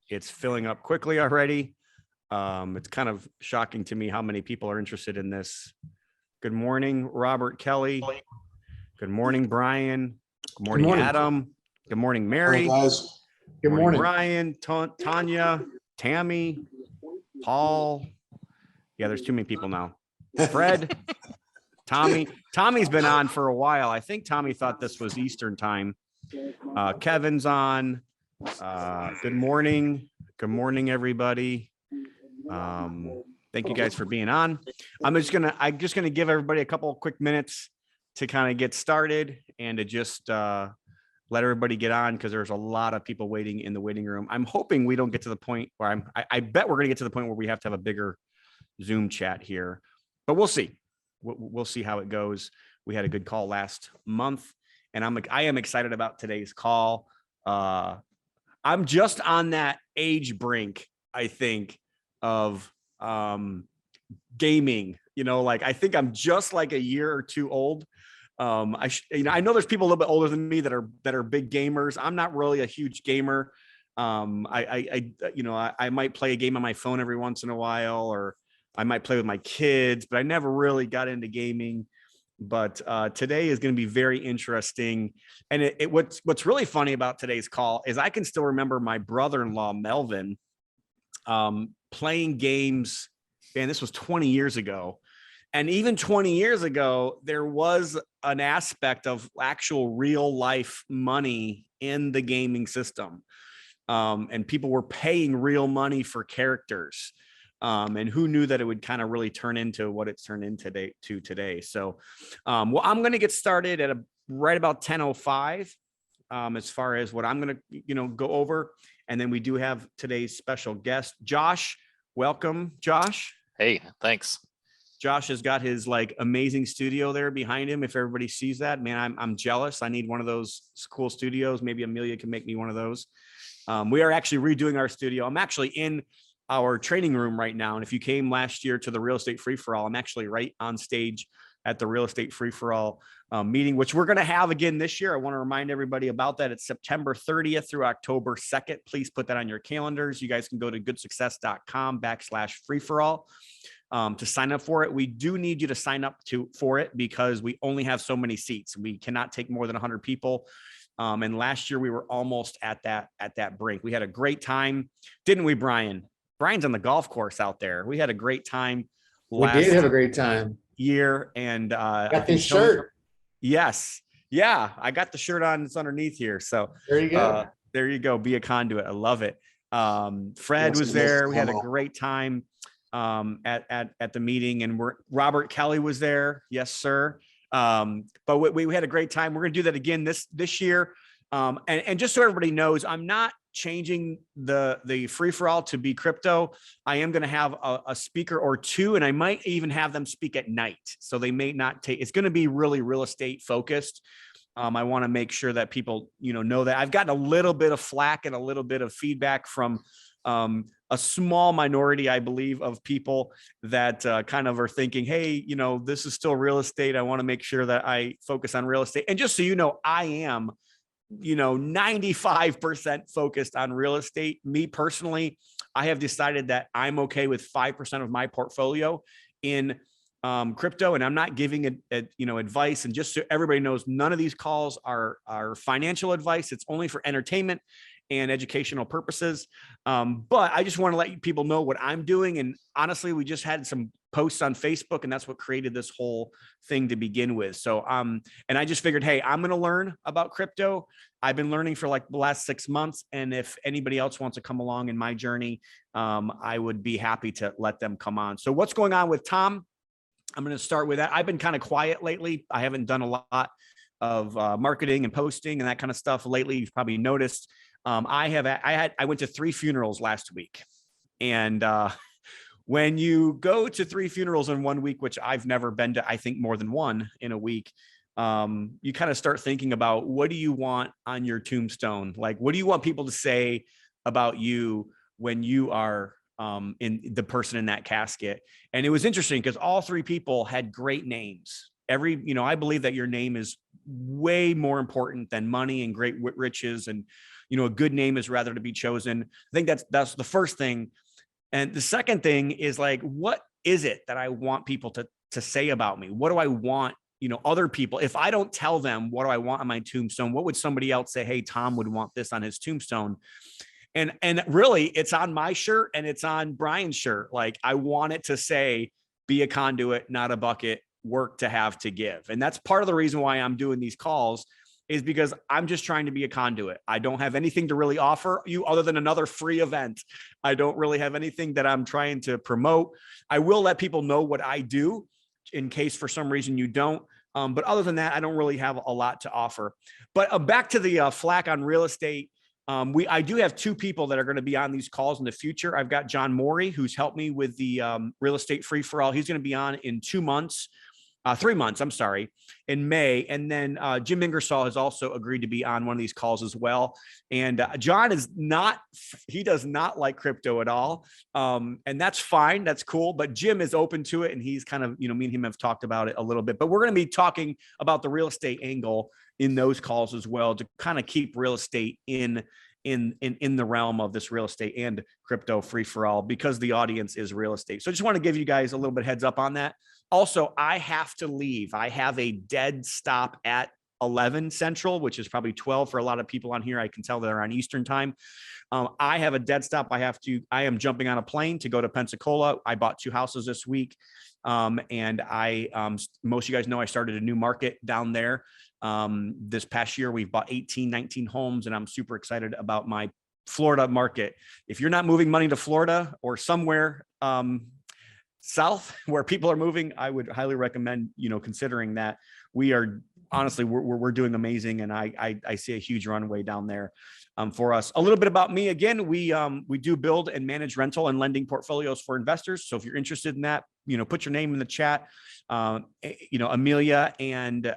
It's filling up quickly already. It's kind of shocking to me how many people are interested in this. Good morning, Robert Kelly. Good morning, Brian. Good morning, Adam. Good morning, Mary. Hey guys. Good morning, Brian, Tanya, Tammy, Paul. Yeah, there's too many people now. Fred, Tommy. Tommy's been on for a while. I think Tommy thought this was Eastern time. Kevin's on. Good morning. Good morning, everybody. Thank you guys for being on. I'm just gonna give everybody a couple of quick minutes to kind of get started and to just let everybody get on, because there's a lot of people waiting in the waiting room. I'm hoping we don't get to the point where I bet we're gonna get to the point where we have to have a bigger Zoom chat here, but we'll see. We'll see how it goes. We had a good call last month, and I am excited about today's call. I'm just on that age brink, I think, of gaming. Like I think I'm just like a year or two old. I know there's people a little bit older than me that are big gamers. I'm not really a huge gamer. I might play a game on my phone every once in a while, or I might play with my kids, but I never really got into gaming. But today is going to be very interesting. And what's really funny about today's call is I can still remember my brother-in-law, Melvin, playing games. And this was 20 years ago. And even 20 years ago, there was an aspect of actual real life money in the gaming system. And people were paying real money for characters. And who knew that it would kind of really turn into what it's turned into today. So, well, I'm going to get started at right about 10:05 as far as what I'm going to, go over. And then we do have today's special guest, Josh. Welcome, Josh. Hey, thanks. Josh has got his amazing studio there behind him. If everybody sees that, man, I'm jealous. I need one of those cool studios. Maybe Amelia can make me one of those. We are actually redoing our studio. I'm actually in our training room right now. And if you came last year to the Real Estate Free-for-All, I'm actually right on stage at the Real Estate Free-for-All meeting, which we're going to have again this year. I want to remind everybody about that. It's September 30th through October 2nd. Please put that on your calendars. You guys can go to goodsuccess.com/free-for-all to sign up for it. We do need you to sign up for it because we only have so many seats. We cannot take more than 100 people. And last year we were almost at that brink. We had a great time, didn't we, Brian? Brian's on the golf course out there. We had a great time. We did have a great time. Year, and got this shirt. Yes, yeah, I got the shirt on. It's underneath here. So there you go. There you go. Be a conduit. I love it. Fred was there. We had a great time at the meeting, and Robert Kelly was there. Yes, sir. But we had a great time. We're gonna do that again this year. And just so everybody knows, I'm not changing the free-for-all to be crypto. I am going to have a speaker or two, and I might even have them speak at night. So they may not take, it's going to be really real estate focused. I want to make sure that people, know that. I've gotten a little bit of flack and a little bit of feedback from a small minority, I believe, of people that kind of are thinking, hey, this is still real estate. I want to make sure that I focus on real estate. And just so you know, I am 95% focused on real estate. Me personally, I have decided that I'm okay with 5% of my portfolio in crypto, and I'm not giving advice. And just so everybody knows, none of these calls are financial advice. It's only for entertainment and educational purposes. But I just want to let people know what I'm doing. And honestly, we just had some posts on Facebook, and that's what created this whole thing to begin with. So, and I just figured, hey, I'm going to learn about crypto. I've been learning for the last 6 months. And if anybody else wants to come along in my journey, I would be happy to let them come on. So what's going on with Tom? I'm going to start with that. I've been kind of quiet lately. I haven't done a lot of marketing and posting and that kind of stuff lately. You've probably noticed. I went to 3 funerals last week, and when you go to 3 funerals in 1 week, which I've never been to, I think more than one in a week, you kind of start thinking about, what do you want on your tombstone? What do you want people to say about you when you are in the person in that casket? And it was interesting because all 3 people had great names. I believe that your name is way more important than money and great riches and a good name is rather to be chosen. I think that's the first thing. And the second thing is like, what is it that I want people to say about me? What do I want, other people, if I don't tell them what do I want on my tombstone, what would somebody else say? Hey, Tom would want this on his tombstone. And really it's on my shirt and it's on Brian's shirt. Like, I want it to say, be a conduit, not a bucket, work to have to give. And that's part of the reason why I'm doing these calls, is because I'm just trying to be a conduit. I don't have anything to really offer you other than another free event. I don't really have anything that I'm trying to promote. I will let people know what I do in case for some reason you don't. But other than that, I don't really have a lot to offer. But back to the flack on real estate. I do have two people that are going to be on these calls in the future. I've got John Morey, who's helped me with the real estate free for all. He's going to be on in 2 months. 3 months, I'm sorry, in May. And then Jim Ingersoll has also agreed to be on one of these calls as well. And John he does not like crypto at all. And that's fine. That's cool. But Jim is open to it. And he's kind of, me and him have talked about it a little bit, but we're going to be talking about the real estate angle in those calls as well, to kind of keep real estate in the realm of this real estate and crypto free for all, because the audience is real estate. So I just want to give you guys a little bit heads up on that. Also, I have to leave. I have a dead stop at 11 Central, which is probably 12 for a lot of people on here. I can tell they're on Eastern time. I have a dead stop. I am jumping on a plane to go to Pensacola. I bought 2 houses this week. And most of you guys know I started a new market down there. This past year, we've bought 18, 19 homes, and I'm super excited about my Florida market. If you're not moving money to Florida or somewhere, south where people are moving, I would highly recommend, considering that. We are honestly, we're doing amazing. And I see a huge runway down there for us. A little bit about me. Again, we do build and manage rental and lending portfolios for investors. So if you're interested in that, put your name in the chat. Amelia and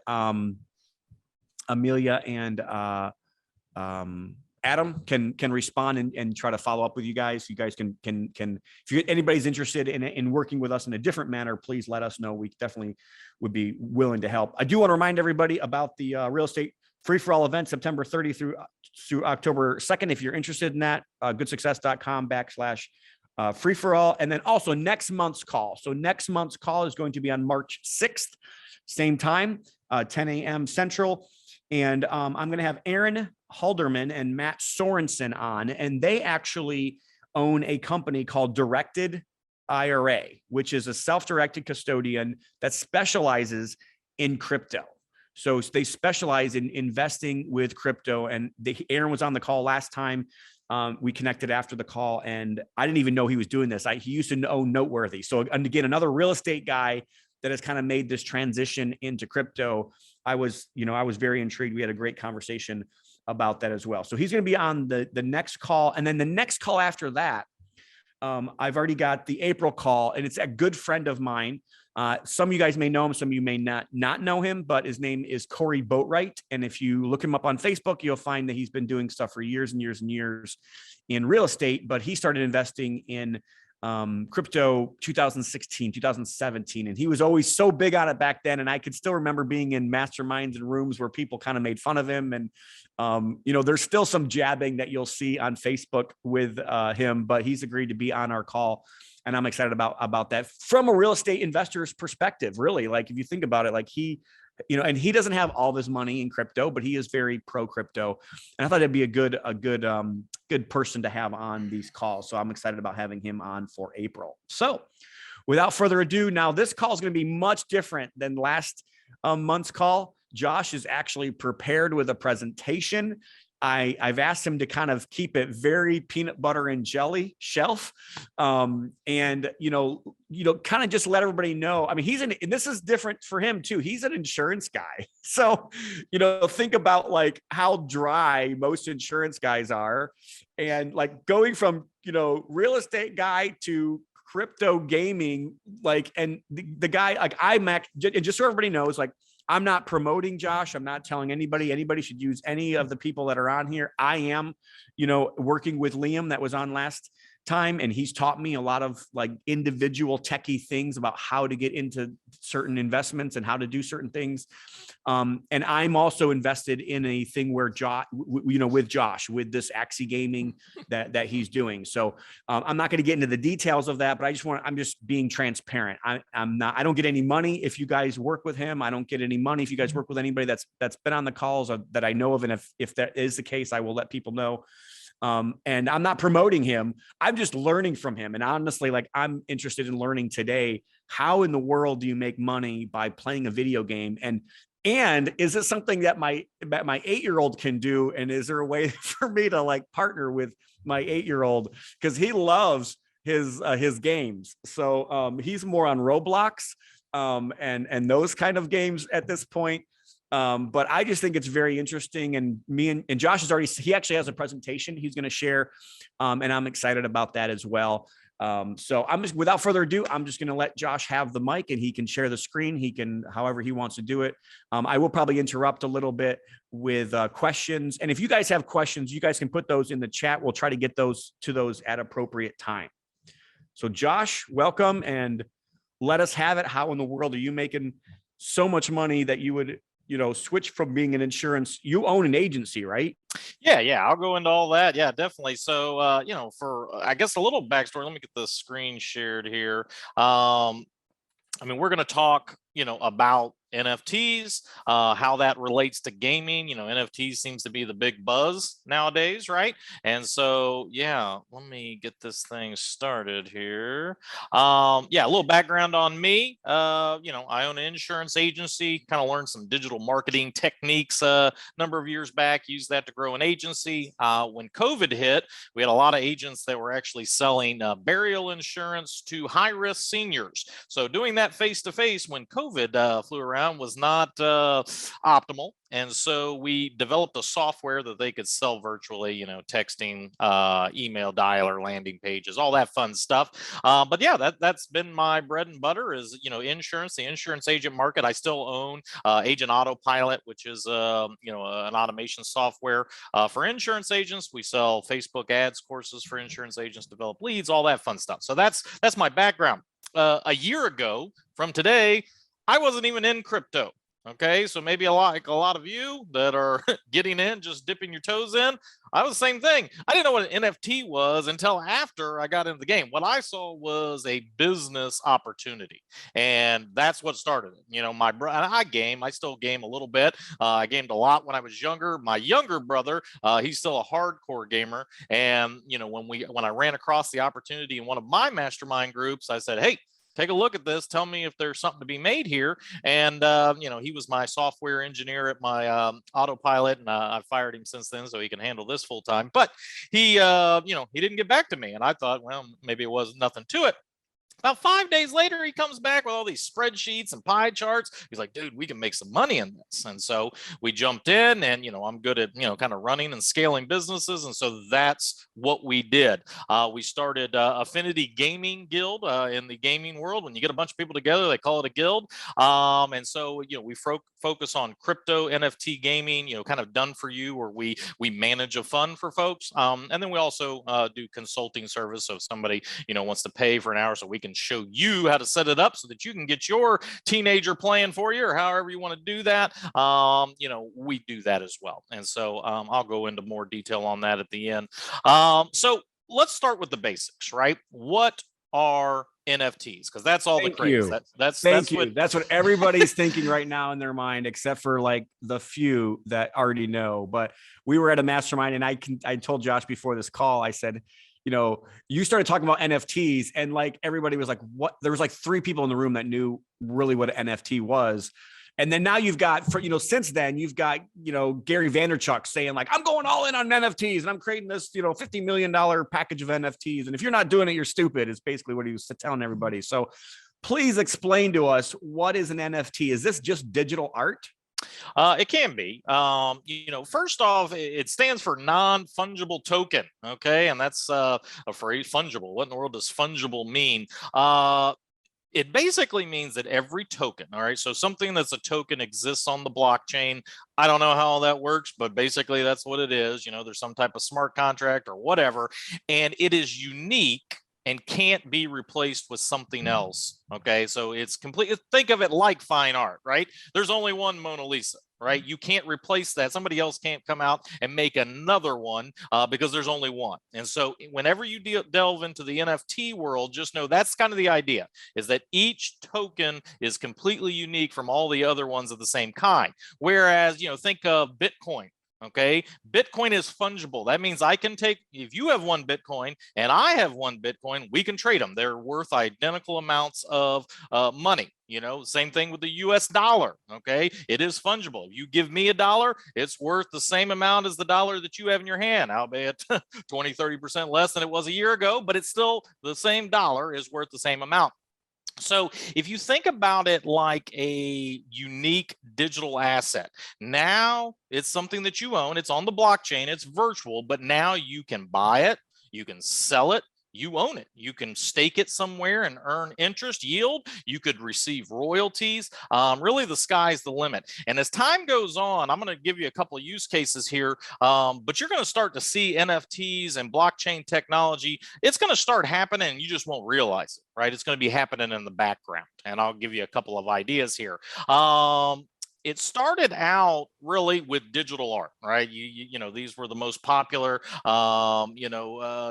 Adam can respond and try to follow up with you guys. You guys can if anybody's interested in working with us in a different manner, please let us know. We definitely would be willing to help. I do want to remind everybody about the real estate free for all event, September 30 through October 2nd. If you're interested in that, goodsuccess.com/free for all. And then also next month's call. So next month's call is going to be on March 6th, same time, 10 a.m. Central. And I'm going to have Aaron Halderman and Matt Sorensen on, and they actually own a company called Directed IRA, which is a self-directed custodian that specializes in crypto. So they specialize in investing with crypto. And Aaron was on the call last time. We connected after the call, and I didn't even know he was doing this. He used to own Noteworthy. So again, another real estate guy that has kind of made this transition into crypto. I was very intrigued. We had a great conversation about that as well. So he's going to be on the next call. And then the next call after that, I've already got the April call, and it's a good friend of mine. Some of you guys may know him. Some of you may not know him, but his name is Corey Boatwright. And if you look him up on Facebook, you'll find that he's been doing stuff for years and years and years in real estate, but he started investing in crypto 2016, 2017. And he was always so big on it back then. And I could still remember being in masterminds and rooms where people kind of made fun of him. And, there's still some jabbing that you'll see on Facebook with him, but he's agreed to be on our call. And I'm excited about that from a real estate investor's perspective, really. Like, if you think about it, like and he doesn't have all of his money in crypto, but he is very pro crypto. And I thought it'd be a good person to have on these calls. So I'm excited about having him on for April. So without further ado, now this call is going to be much different than last month's call. Josh is actually prepared with a presentation. I've asked him to kind of keep it very peanut butter and jelly shelf. And, kind of just let everybody know. I mean, and this is different for him too. He's an insurance guy. So, think about like how dry most insurance guys are, and like going from, real estate guy to crypto gaming, like, and the guy, like and just so everybody knows, like, I'm not promoting Josh. I'm not telling anybody should use any of the people that are on here. I am, working with Liam that was on last time, and he's taught me a lot of like individual techie things about how to get into certain investments and how to do certain things. And I'm also invested in a thing where Josh, with Josh, with this Axiomfinity that he's doing. So I'm not going to get into the details of that, but I'm just being transparent. I don't get any money if you guys work with him. I don't get any money if you guys work with anybody that's been on the calls that I know of. And if that is the case, I will let people know. And I'm not promoting him. I'm just learning from him. And honestly, like, I'm interested in learning today, how in the world do you make money by playing a video game? And is it something that my 8-year-old can do? And is there a way for me to like partner with my 8-year-old? Because he loves his games. So he's more on Roblox and those kind of games at this point. But I just think it's very interesting. And me and Josh he actually has a presentation he's going to share. And I'm excited about that as well. So without further ado, I'm just going to let Josh have the mic, and he can share the screen. He can, however he wants to do it. I will probably interrupt a little bit with questions. And if you guys have questions, you guys can put those in the chat. We'll try to get those at appropriate time. So Josh, welcome, and let us have it. How in the world are you making so much money that you would, switch from being an insurance? You own an agency, right? Yeah, I'll go into all that. Yeah, definitely. So, for, I guess, a little backstory, let me get the screen shared here. We're going to talk, about NFTs, how that relates to gaming. NFTs seems to be the big buzz nowadays, right? And so, yeah, let me get this thing started here. A little background on me. I own an insurance agency, kind of learned some digital marketing techniques a number of years back, used that to grow an agency. When COVID hit, we had a lot of agents that were actually selling burial insurance to high-risk seniors. So doing that face-to-face when COVID flew around was not optimal. And so we developed a software that they could sell virtually, texting, email dialer, landing pages, all that fun stuff. But yeah, that's been my bread and butter is, insurance, the insurance agent market. I still own Agent Autopilot, which is, an automation software for insurance agents. We sell Facebook ads courses for insurance agents, develop leads, all that fun stuff. So that's my background. A year ago from today, I wasn't even in crypto. Okay, so maybe a lot of you that are getting in, just dipping your toes in. I was the same thing. I didn't know what an NFT was until after I got into the game. What I saw was a business opportunity, and that's what started it. I still game a little bit. I gamed a lot when I was younger. My younger brother, he's still a hardcore gamer, and when I ran across the opportunity in one of my mastermind groups, I said, "Hey, take a look at this. Tell me if there's something to be made here." And, he was my software engineer at my Autopilot, and I fired him since then so he can handle this full time. But he didn't get back to me. And I thought, well, maybe it was nothing to it. About 5 days later, he comes back with all these spreadsheets and pie charts. He's like, "Dude, we can make some money in this." And so we jumped in, and, I'm good at, kind of running and scaling businesses. And so that's what we did. We started Affinity Gaming Guild in the gaming world. When you get a bunch of people together, they call it a guild. And so, we focus on crypto NFT gaming, kind of done for you, or we manage a fund for folks. And then we also do consulting service. So if somebody, wants to pay for an hour, so we can show you how to set it up so that you can get your teenager playing for you, or however you want to do that. We do that as well. And so I'll go into more detail on that at the end. So let's start with the basics, right? What are NFTs? Because that's all the craze. That's what everybody's thinking right now in their mind, except for like the few that already know. But we were at a mastermind, and I told Josh before this call, I said, you started talking about NFTs, and like everybody was like, what? There was like 3 people in the room that knew really what an NFT was. And then now you've got, since then, you've got, Gary Vaynerchuk saying like, "I'm going all in on NFTs and I'm creating this, $50 million package of NFTs. And if you're not doing it, you're stupid," is basically what he was telling everybody. So please explain to us, what is an NFT? Is this just digital art? It can be. First off, it stands for non-fungible token. Okay, and that's a phrase, fungible. What in the world does fungible mean? It basically means that every token, all right, so something that's a token exists on the blockchain. I don't know how all that works, but basically that's what it is. There's some type of smart contract or whatever, and it is unique and can't be replaced with something else. Okay, so it's complete. Think of it like fine art, right? There's only one Mona Lisa, right? You can't replace that. Somebody else can't come out and make another one because there's only one. And so whenever you delve into the NFT world, just know that's kind of the idea, is that each token is completely unique from all the other ones of the same kind. Whereas, think of Bitcoin. Okay, Bitcoin is fungible. That means I can take, if you have one Bitcoin and I have one Bitcoin, we can trade them. They're worth identical amounts of money. Same thing with the US dollar. Okay, it is fungible. If you give me $1, it's worth the same amount as the dollar that you have in your hand, albeit 20-30% less than it was a year ago, but it's still the same dollar is worth the same amount. So if you think about it like a unique digital asset, now it's something that you own. It's on the blockchain. It's virtual, but now you can buy it. You can sell it. You own it. You can stake it somewhere and earn interest yield. You could receive royalties. Really, the sky's the limit. And as time goes on, I'm going to give you a couple of use cases here, but you're going to start to see NFTs and blockchain technology. It's going to start happening. You just won't realize it, right? It's going to be happening in the background. And I'll give you a couple of ideas here. It started out really with digital art, right? These were the most popular,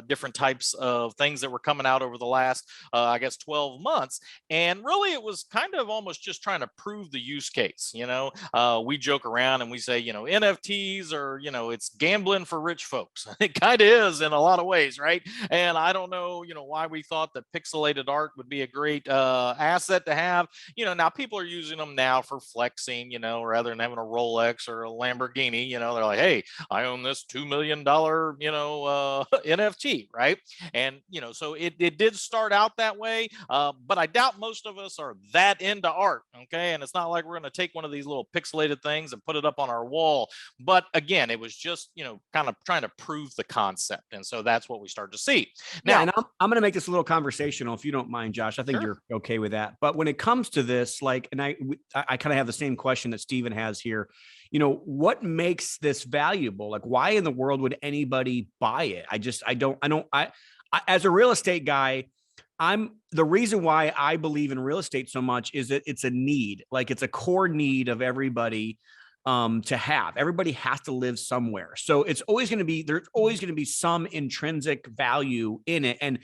different types of things that were coming out over the last, 12 months. And really, it was kind of almost just trying to prove the use case. We joke around and we say, NFTs are, it's gambling for rich folks. It kind of is in a lot of ways, right? And I don't know, why we thought that pixelated art would be a great asset to have. Now people are using them now for flexing, rather than having a Rolex or a Lamborghini, they're like, hey, I own this $2 million, NFT, right? And, so it did start out that way, but I doubt most of us are that into art, okay? And it's not like we're going to take one of these little pixelated things and put it up on our wall. But again, it was just, kind of trying to prove the concept. And so that's what we started to see. Now, yeah, and I'm going to make this a little conversational, if you don't mind, Josh. I think Sure. you're okay with that. But when it comes to this, and I kind of have the same question that Steven has here. What makes this valuable? Like, why in the world would anybody buy it? I as a real estate guy, the reason why I believe in real estate so much is that it's a need, like it's a core need of everybody to have. Everybody has to live somewhere. So there's always going to be some intrinsic value in it. And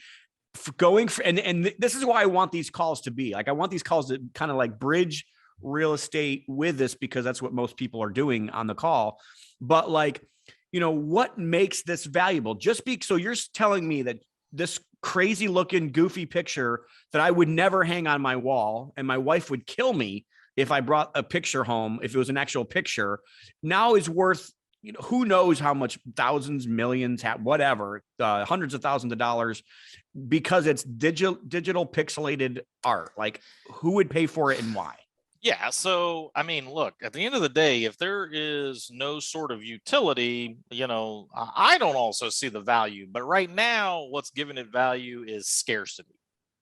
and this is why I want these calls to be like, I want these calls to kind of like bridge real estate with this, because that's what most people are doing on the call. But what makes this valuable? So you're telling me that this crazy looking goofy picture that I would never hang on my wall, and my wife would kill me if I brought a picture home, if it was an actual pixture, now is worth, who knows how much, thousands, millions, whatever, hundreds of thousands of dollars, because it's digital pixelated art. Like, who would pay for it and why? Yeah. So, I mean, look, at the end of the day, if there is no sort of utility, I don't also see the value. But right now, what's giving it value is scarcity,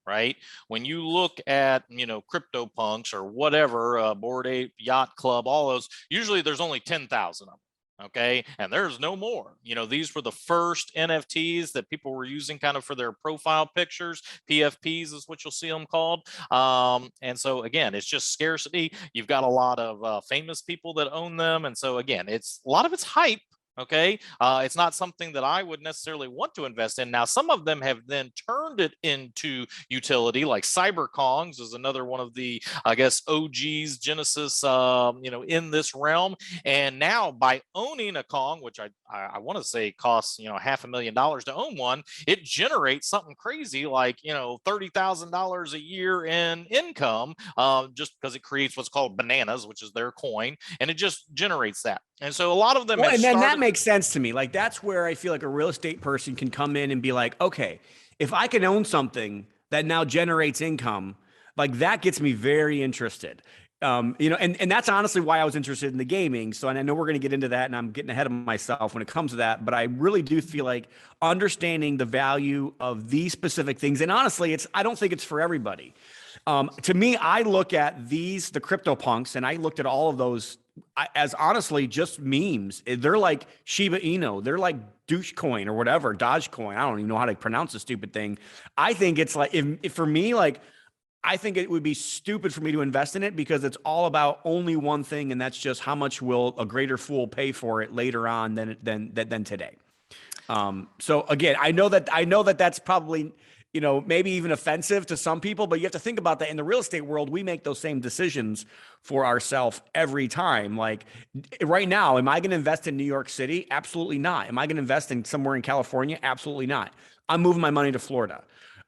right? When you look at, CryptoPunks or whatever, Bored Ape, Yacht Club, all those, usually there's only 10,000 of them. Okay. And there's no more. These were the first NFTs that people were using kind of for their profile pictures. PFPs is what you'll see them called. And so, again, it's just scarcity. You've got a lot of famous people that own them. And so, again, a lot of it's hype. Okay. It's not something that I would necessarily want to invest in. Now, some of them have then turned it into utility, like CyberKongs is another one of the, OGs, Genesis, in this realm. And now by owning a Kong, which I want to say costs, $500,000 to own one, it generates something crazy like, $30,000 a year in income, just because it creates what's called bananas, which is their coin. And it just generates that. And so a lot of them, and then that makes sense to me. Like, that's where I feel like a real estate person can come in and be like, okay, if I can own something that now generates income, like that gets me very interested. and that's honestly why I was interested in the gaming. So, and I know we're going to get into that, and I'm getting ahead of myself when it comes to that, but I really do feel like understanding the value of these specific things. And honestly, I don't think it's for everybody. To me, I look at the CryptoPunks, and I looked at all of those as honestly just memes. They're like Shiba Inu. They're like Dogecoin or whatever, Dogecoin. I don't even know how to pronounce the stupid thing. I think it's like, if for me, like, I think it would be stupid for me to invest in it because it's all about only one thing, and that's just how much will a greater fool pay for it later on than today. So again, I know that that's probably, maybe even offensive to some people, but you have to think about that in the real estate world. We make those same decisions for ourselves every time. Like right now, am I going to invest in New York City? Absolutely not. Am I going to invest in somewhere in California? Absolutely not. I'm moving my money to Florida.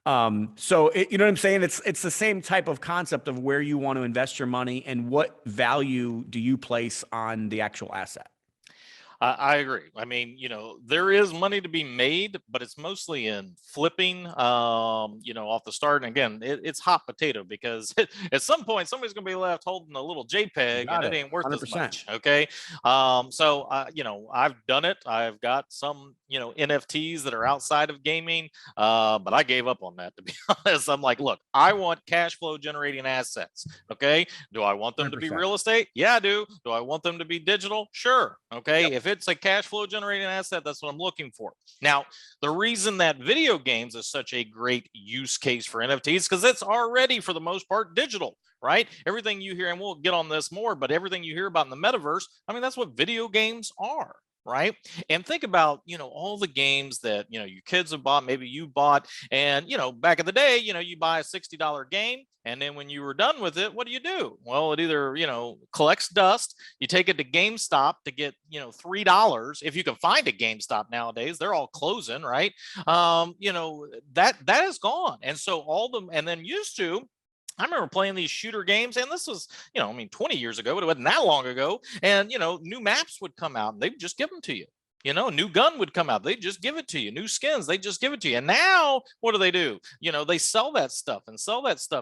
So you know what I'm saying? It's the same type of concept of where you want to invest your money and what value do you place on the actual asset. I agree. I mean, there is money to be made, but it's mostly in flipping, off the start. And again, it's hot potato because at some point somebody's going to be left holding a little JPEG and it ain't worth 100%. as much. Okay. I've done it. I've got some, NFTs that are outside of gaming, but I gave up on that, to be honest. I'm like, look, I want cash flow generating assets. Okay. Do I want them 100%. to be real estate? Yeah, I do. Do I want them to be digital? Sure. Okay. Yep. If it's a cash flow generating asset, that's what I'm looking for. Now, the reason that video games is such a great use case for NFTs because it's already, for the most part, digital, right? Everything you hear, and we'll get on this more, but everything you hear about in the metaverse, I mean, that's what video games are. Right. And think about, all the games that, your kids have bought, maybe you bought. And, back in the day, you buy a $60 game. And then when you were done with it, what do? Well, it either, collects dust. You take it to GameStop to get, $3. If you can find a GameStop nowadays, they're all closing. Right. That is gone. And so and then used to, I remember playing these shooter games, and this was, 20 years ago, but it wasn't that long ago. And, new maps would come out and they'd just give them to you. New gun would come out. They just give it to you. New skins, they just give it to you. And now what do? They sell that stuff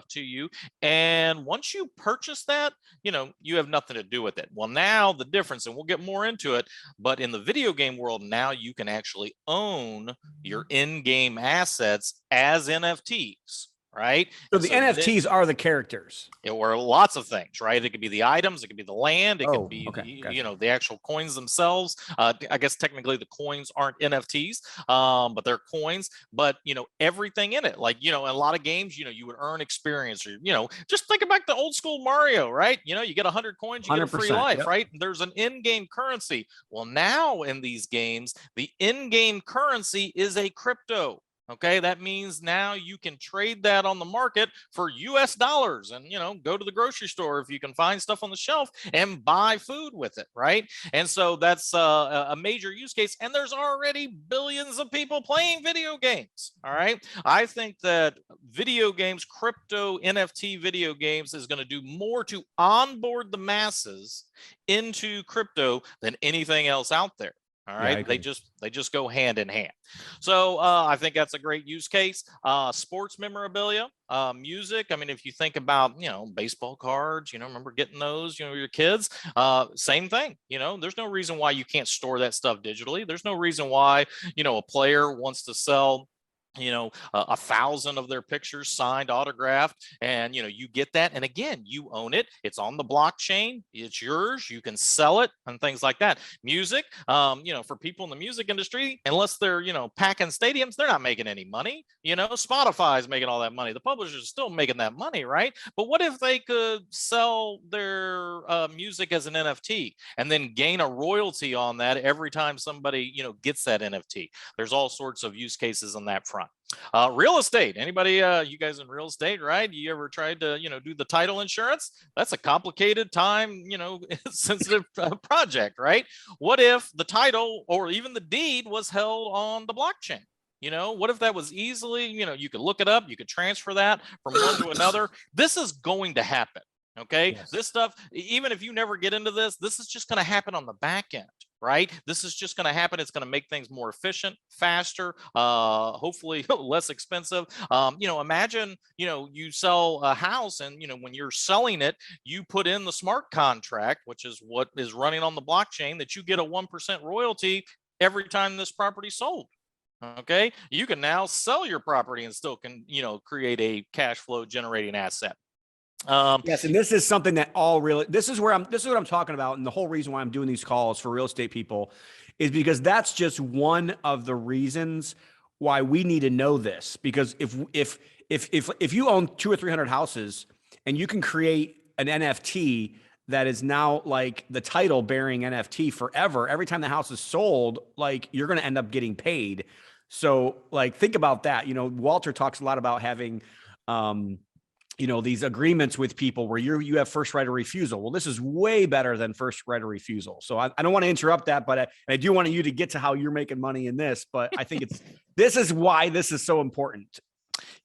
to you. And once you purchase that, you have nothing to do with it. Well, now the difference, and we'll get more into it, but in the video game world, now you can actually own your in-game assets as NFTs. Right. So the NFTs are the characters. Or lots of things, right? It could be the items, it could be the land, it could be, gotcha. The actual coins themselves. I guess technically the coins aren't NFTs, but they're coins. But everything in it, like in a lot of games, you would earn experience, or just think about the old school Mario, right? You get 100 coins, you get a free life, yep. Right? There's an in-game currency. Well, now in these games, the in-game currency is a crypto. Okay, that means now you can trade that on the market for US dollars and, go to the grocery store if you can find stuff on the shelf and buy food with it. Right. And so that's a major use case. And there's already billions of people playing video games. All right. I think that video games, crypto NFT video games is going to do more to onboard the masses into crypto than anything else out there. All right. Yeah, they just go hand in hand. So I think that's a great use case. Sports memorabilia, music. I mean, if you think about, baseball cards, remember getting those, your kids, same thing. There's no reason why you can't store that stuff digitally. There's no reason why, a player wants to sell 1,000 of their pictures signed, autographed, and you get that, and again, you own it. It's on the blockchain. It's yours. You can sell it and things like that. Music, for people in the music industry, unless they're packing stadiums, they're not making any money. Spotify's making all that money. The publishers are still making that money, right? But what if they could sell their music as an NFT and then gain a royalty on that every time somebody gets that NFT? There's all sorts of use cases on that front. Real estate. Anybody, you guys in real estate, right? You ever tried to, do the title insurance? That's a complicated time, sensitive project, right? What if the title or even the deed was held on the blockchain? What if that was easily, you could look it up, you could transfer that from one to another. This is going to happen. Okay. Yes. This stuff, even if you never get into this is just going to happen on the back end. right? This is just going to happen. It's going to make things more efficient, faster, hopefully less expensive. Imagine, you sell a house and, when you're selling it, you put in the smart contract, which is what is running on the blockchain, that you get a 1% royalty every time this property sold. Okay. You can now sell your property and still can, create a cash flow generating asset. Yes, and this is something that this is what I'm talking about. And the whole reason why I'm doing these calls for real estate people is because that's just one of the reasons why we need to know this. Because if you own 200 or 300 houses and you can create an NFT that is now like the title bearing NFT forever, every time the house is sold, like you're going to end up getting paid. So like, think about that. Walter talks a lot about having, these agreements with people where you have first right of refusal. Well, this is way better than first right of refusal. So I don't want to interrupt that, but I do want you to get to how you're making money in this, but I think this is why this is so important.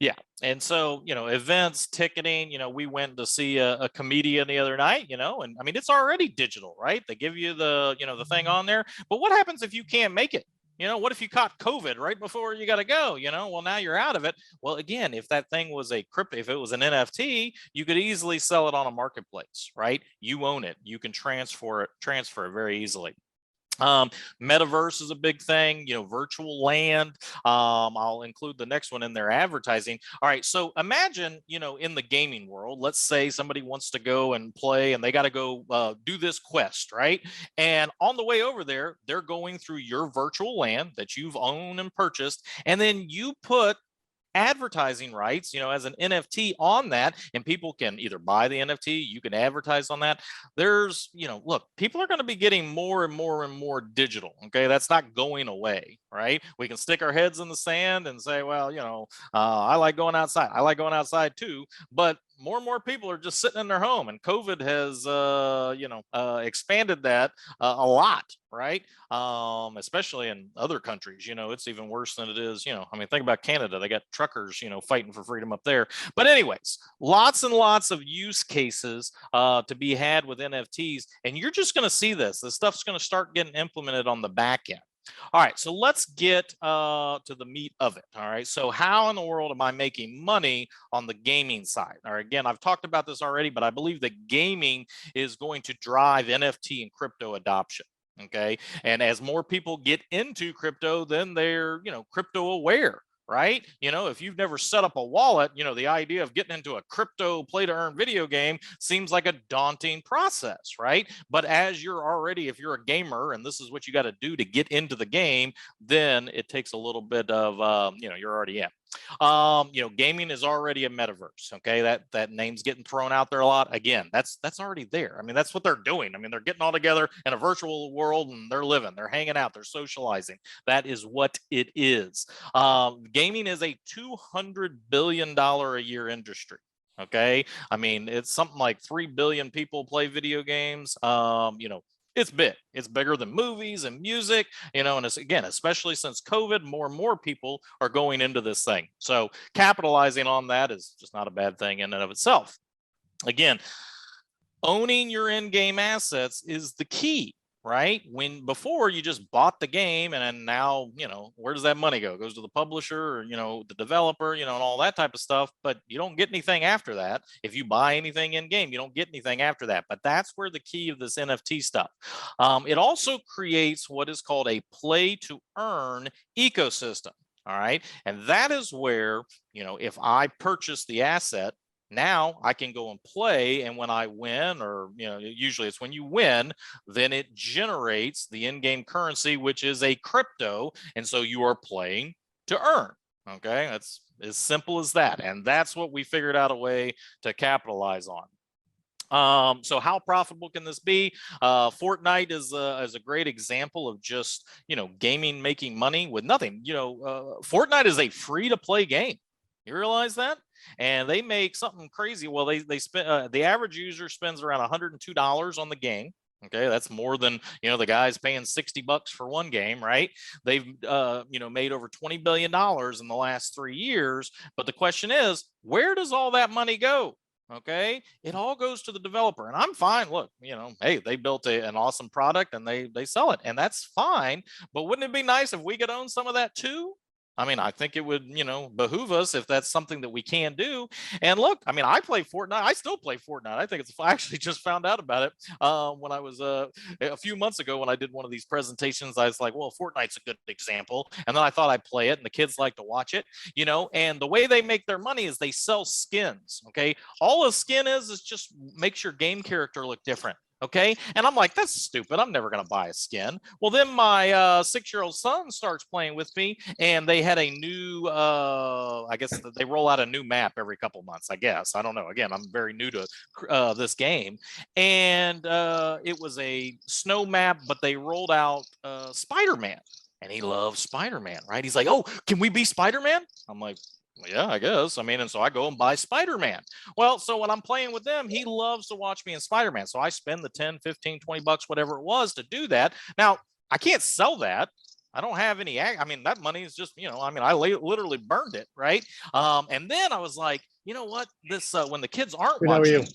Yeah. And so, events, ticketing, we went to see a comedian the other night, and I mean, it's already digital, right? They give you the thing on there, but what happens if you can't make it? What if you caught COVID right before you got to go? Well, now you're out of it. Well, again, if that thing was if it was an NFT, you could easily sell it on a marketplace, right? You own it. You can transfer it very easily. Metaverse is a big thing, virtual land. I'll include the next one in there, advertising. All right. So imagine, in the gaming world, let's say somebody wants to go and play and they got to go do this quest, right? And on the way over there, they're going through your virtual land that you've owned and purchased. And then you put advertising rights, as an NFT on that, and people can either buy the NFT, you can advertise on that. There's, look, people are going to be getting more and more and more digital. Okay. That's not going away, right? We can stick our heads in the sand and say, well, I like going outside. I like going outside too, but more and more people are just sitting in their home, and COVID has, expanded that a lot, right? Especially in other countries, it's even worse than it is, I mean, think about Canada. They got truckers, fighting for freedom up there. But anyways, lots and lots of use cases to be had with NFTs, and you're just going to see this. This stuff's going to start getting implemented on the back end. All right, so let's get to the meat of it. All right, so how in the world am I making money on the gaming side? All right, again, I've talked about this already, but I believe that gaming is going to drive NFT and crypto adoption. Okay, and as more people get into crypto, then they're, crypto aware. Right? If you've never set up a wallet, the idea of getting into a crypto play to earn video game seems like a daunting process, right? But as you're already, if you're a gamer and this is what you got to do to get into the game, then it takes a little bit of, you're already in. Gaming is already a metaverse. Okay, that name's getting thrown out there a lot. Again, that's already there. I mean, that's what they're doing. I mean, they're getting all together in a virtual world and they're living, they're hanging out, they're socializing. That is what it is. Gaming is a $200 billion a year industry. Okay, I mean, it's something like 3 billion people play video games. It's big. It's bigger than movies and music, and it's, again, especially since COVID, more and more people are going into this thing. So capitalizing on that is just not a bad thing in and of itself. Again, owning your in-game assets is the key, right? When before you just bought the game and then now, where does that money go? It goes to the publisher or, the developer, and all that type of stuff, but you don't get anything after that. If you buy anything in game, you don't get anything after that, but that's where the key of this NFT stuff. It also creates what is called a play to earn ecosystem. All right. And that is where, if I purchase the asset, now I can go and play, and when I win, or usually it's when you win, then it generates the in-game currency, which is a crypto, and so you are playing to earn. Okay, that's as simple as that, and that's what we figured out a way to capitalize on. So how profitable can this be? Fortnite is a great example of just gaming making money with nothing. Fortnite is a free-to-play game. You realize that? And they make something crazy. Well, they spend, the average user spends around $102 on the game. Okay, that's more than the guys paying $60 for one game, right? They've made over $20 billion in the last 3 years. But the question is, where does all that money go? okay, it all goes to the developer. And I'm fine. Look, hey, they built an awesome product and they sell it, and that's fine. But wouldn't it be nice if we could own some of that too? I mean, I think it would, behoove us if that's something that we can do. And look, I mean, I play Fortnite. I still play Fortnite. I think I actually just found out about it when I was a few months ago when I did one of these presentations. I was like, well, Fortnite's a good example. And then I thought I'd play it, and the kids like to watch it, and the way they make their money is they sell skins. Okay. All a skin is just makes your game character look different. Okay. And I'm like, that's stupid. I'm never going to buy a skin. Well, then my 6-year-old son starts playing with me, and they had a new, I guess they roll out a new map every couple months, I guess. I don't know. Again, I'm very new to this game. And it was a snow map, but they rolled out Spider-Man. And he loves Spider-Man, right? He's like, oh, can we be Spider-Man? I'm like, well, yeah, I guess. I mean, and so I go and buy Spider-Man. Well, so when I'm playing with them, he loves to watch me in Spider-Man. So I spend the 10, 15, 20 bucks, whatever it was, to do that. Now, I can't sell that. I don't have any, I mean, that money is just, I literally burned it, right? And then I was like, you know what? This, when the kids aren't watching,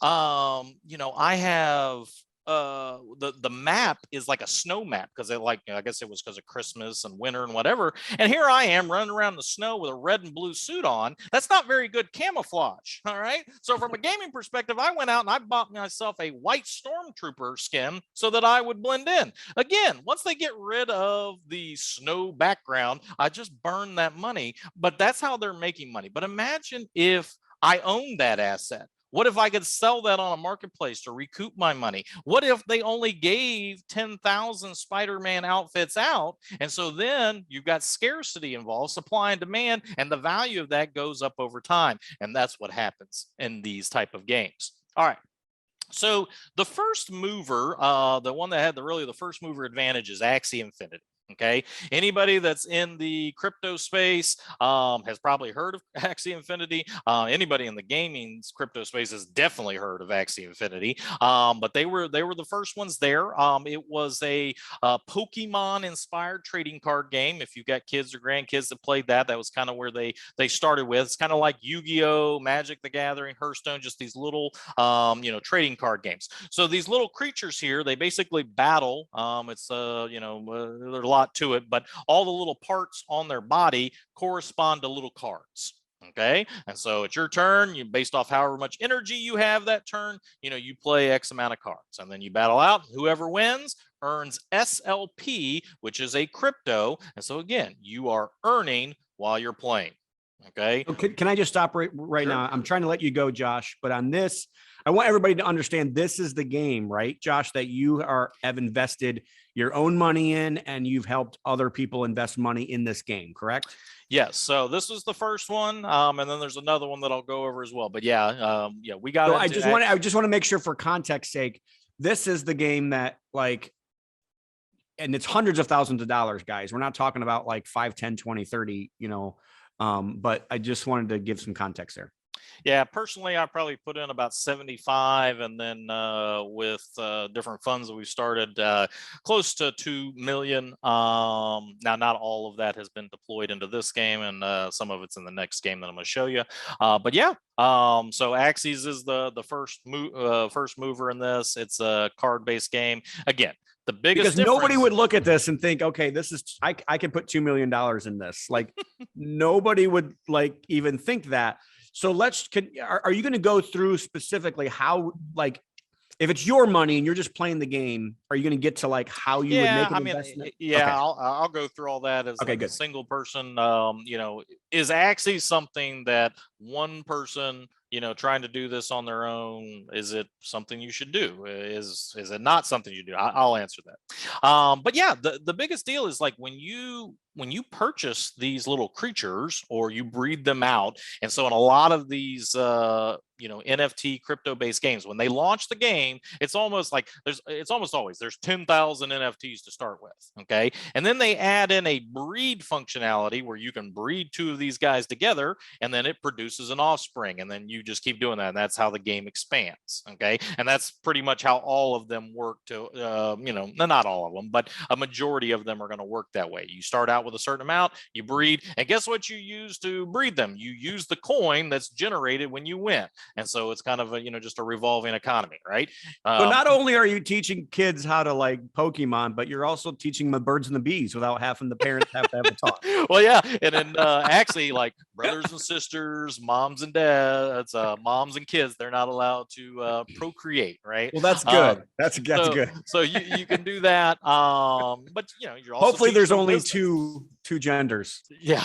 I have the map is like a snow map, because I guess it was because of Christmas and winter and whatever. And here I am running around the snow with a red and blue suit on. That's not very good camouflage. All right. So from a gaming perspective, I went out and I bought myself a white stormtrooper skin so that I would blend in. Again, once they get rid of the snow background, I just burn that money. But that's how they're making money. But imagine if I owned that asset. What if I could sell that on a marketplace to recoup my money? What if they only gave 10,000 Spider-Man outfits out? And so then you've got scarcity involved, supply and demand, and the value of that goes up over time. And that's what happens in these type of games. All right. So the first mover, the one that had the first mover advantage is Axiomfinity. Okay. Anybody that's in the crypto space has probably heard of Axiomfinity. Anybody in the gaming crypto space has definitely heard of Axiomfinity. But they were the first ones there. It was a Pokemon inspired trading card game. If you've got kids or grandkids that played that, that was kind of where they started with. It's kind of like Yu-Gi-Oh, Magic the Gathering, Hearthstone, just these little trading card games. So these little creatures here, they basically battle. It's there's a lot to it, but all the little parts on their body correspond to little cards. Okay. And so it's your turn. You, based off however much energy you have that turn, you play X amount of cards, and then you battle out. Whoever wins earns SLP, which is a crypto. And so again, you are earning while you're playing. Okay. So can I just stop right Sure. now? I'm trying to let you go, Josh, but on this, I want everybody to understand this is the game, right, Josh, that you have invested your own money in, and you've helped other people invest money in this game, correct? Yes. So this was the first one, and then there's another one that I'll go over as well. But yeah, we got. So I just want to make sure, for context sake, this is the game that, like, and it's hundreds of thousands of dollars, guys. We're not talking about like 5, 10, 20, 30, but I just wanted to give some context there. Yeah, personally, I probably put in about 75, and then with different funds that we've started, close to 2 million. Now, not all of that has been deployed into this game, and some of it's in the next game that I'm going to show you. But yeah, so Axies is the first mover in this. It's a card-based game. Again, the biggest because nobody would look at this and think, okay, this is I can put $2 million in this. Like nobody would like even think that. So are you going to go through specifically how, like, if it's your money and you're just playing the game, are you going to get to like how you would make an investment? Yeah, okay. I'll go through all that as a single person. Is Axie something that one person, trying to do this on their own, is it something you should do? Is it not something you do? I'll answer that. But yeah, the biggest deal is like when you purchase these little creatures or you breed them out. And so in a lot of these NFT crypto based games, when they launch the game, it's almost always there's 10,000 NFTs to start with. Okay. And then they add in a breed functionality where you can breed two of these guys together, and then it produces an offspring, and then you just keep doing that. And that's how the game expands. Okay. And that's pretty much how all of them work to, not all of them, but a majority of them are going to work that way. You start out out with a certain amount, you breed, and guess what you use to breed them? You use the coin that's generated when you win. And so it's kind of a, just a revolving economy, right? So not only are you teaching kids how to like Pokemon, but you're also teaching the birds and the bees without having the parents have to have a talk. Well, yeah. And then actually, like brothers and sisters, moms and dads, moms and kids, they're not allowed to procreate, right? Well, that's good. That's good. So you can do that. But you're also hopefully there's only business. two genders. Yeah.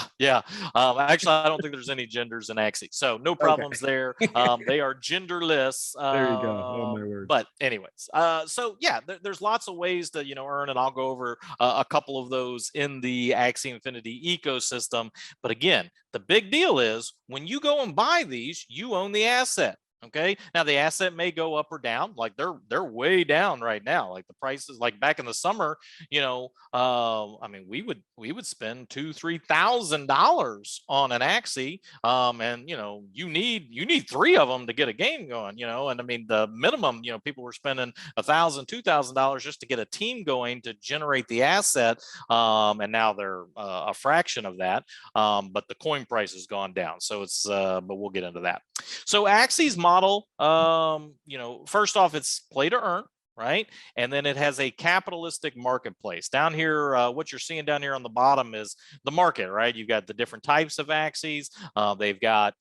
Actually, I don't think there's any genders in Axie, so no problems there. They are genderless. There you go. Oh my word. But anyways, so yeah, there's lots of ways to earn, and I'll go over a couple of those in the Axiomfinity ecosystem. But again, the big deal is when you go and buy these, you own the asset. Okay. Now the asset may go up or down. Like they're way down right now. Like the prices, like back in the summer, I mean, we would spend $2,000-$3,000 on an Axie. And you need 3 of them to get a game going. And I mean the minimum, people were spending $1,000, $2,000 just to get a team going to generate the asset. And now they're a fraction of that. But the coin price has gone down. So it's but we'll get into that. So Axie's model, first off, it's play to earn, right? And then it has a capitalistic marketplace. Down here, what you're seeing down here on the bottom is the market, right? You've got the different types of Axies. They've got,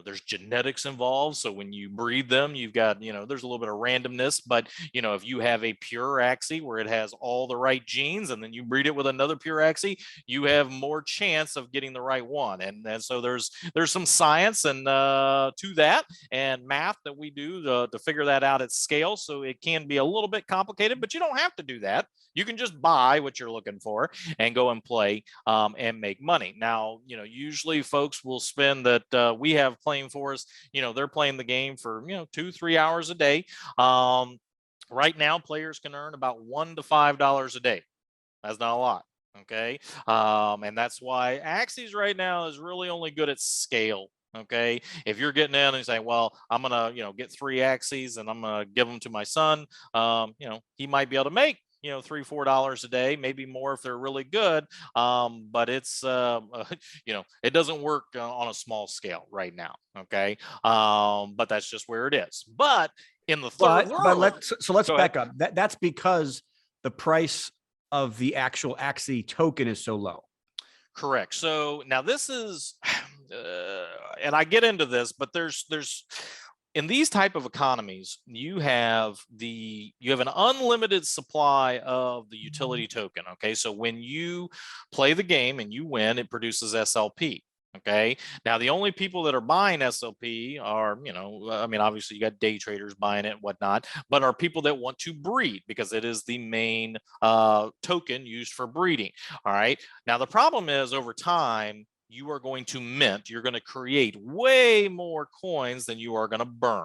there's genetics involved. So when you breed them, you've got, there's a little bit of randomness, but, if you have a pure Axie where it has all the right genes and then you breed it with another pure Axie, you have more chance of getting the right one. And so there's some science and to that and math that we do to figure that out at scale. So it can be a little bit complicated, but you don't have to do that. You can just buy what you're looking for and go and play and make money. Now, usually folks will spend that we have playing for us, they're playing the game for, 2-3 hours a day. Right now, players can earn about $1 to $5 a day. That's not a lot. Okay. And that's why Axies right now is really only good at scale. Okay. If you're getting in and you say, well, I'm going to, get 3 Axies and I'm going to give them to my son, he might be able to make, $3-4 a day, maybe more if they're really good. But it's, it doesn't work on a small scale right now. Okay. But that's just where it is. But in the third world, but let's back up. That's because the price of the actual Axie token is so low. Correct. So now this is, and I get into this, but there's in these type of economies, you have an unlimited supply of the utility token. Okay. So when you play the game and you win, it produces SLP. Okay. Now, the only people that are buying SLP are, obviously you got day traders buying it and whatnot, but are people that want to breed because it is the main token used for breeding. All right. Now, the problem is over time, you are going to mint, you're going to create way more coins than you are going to burn.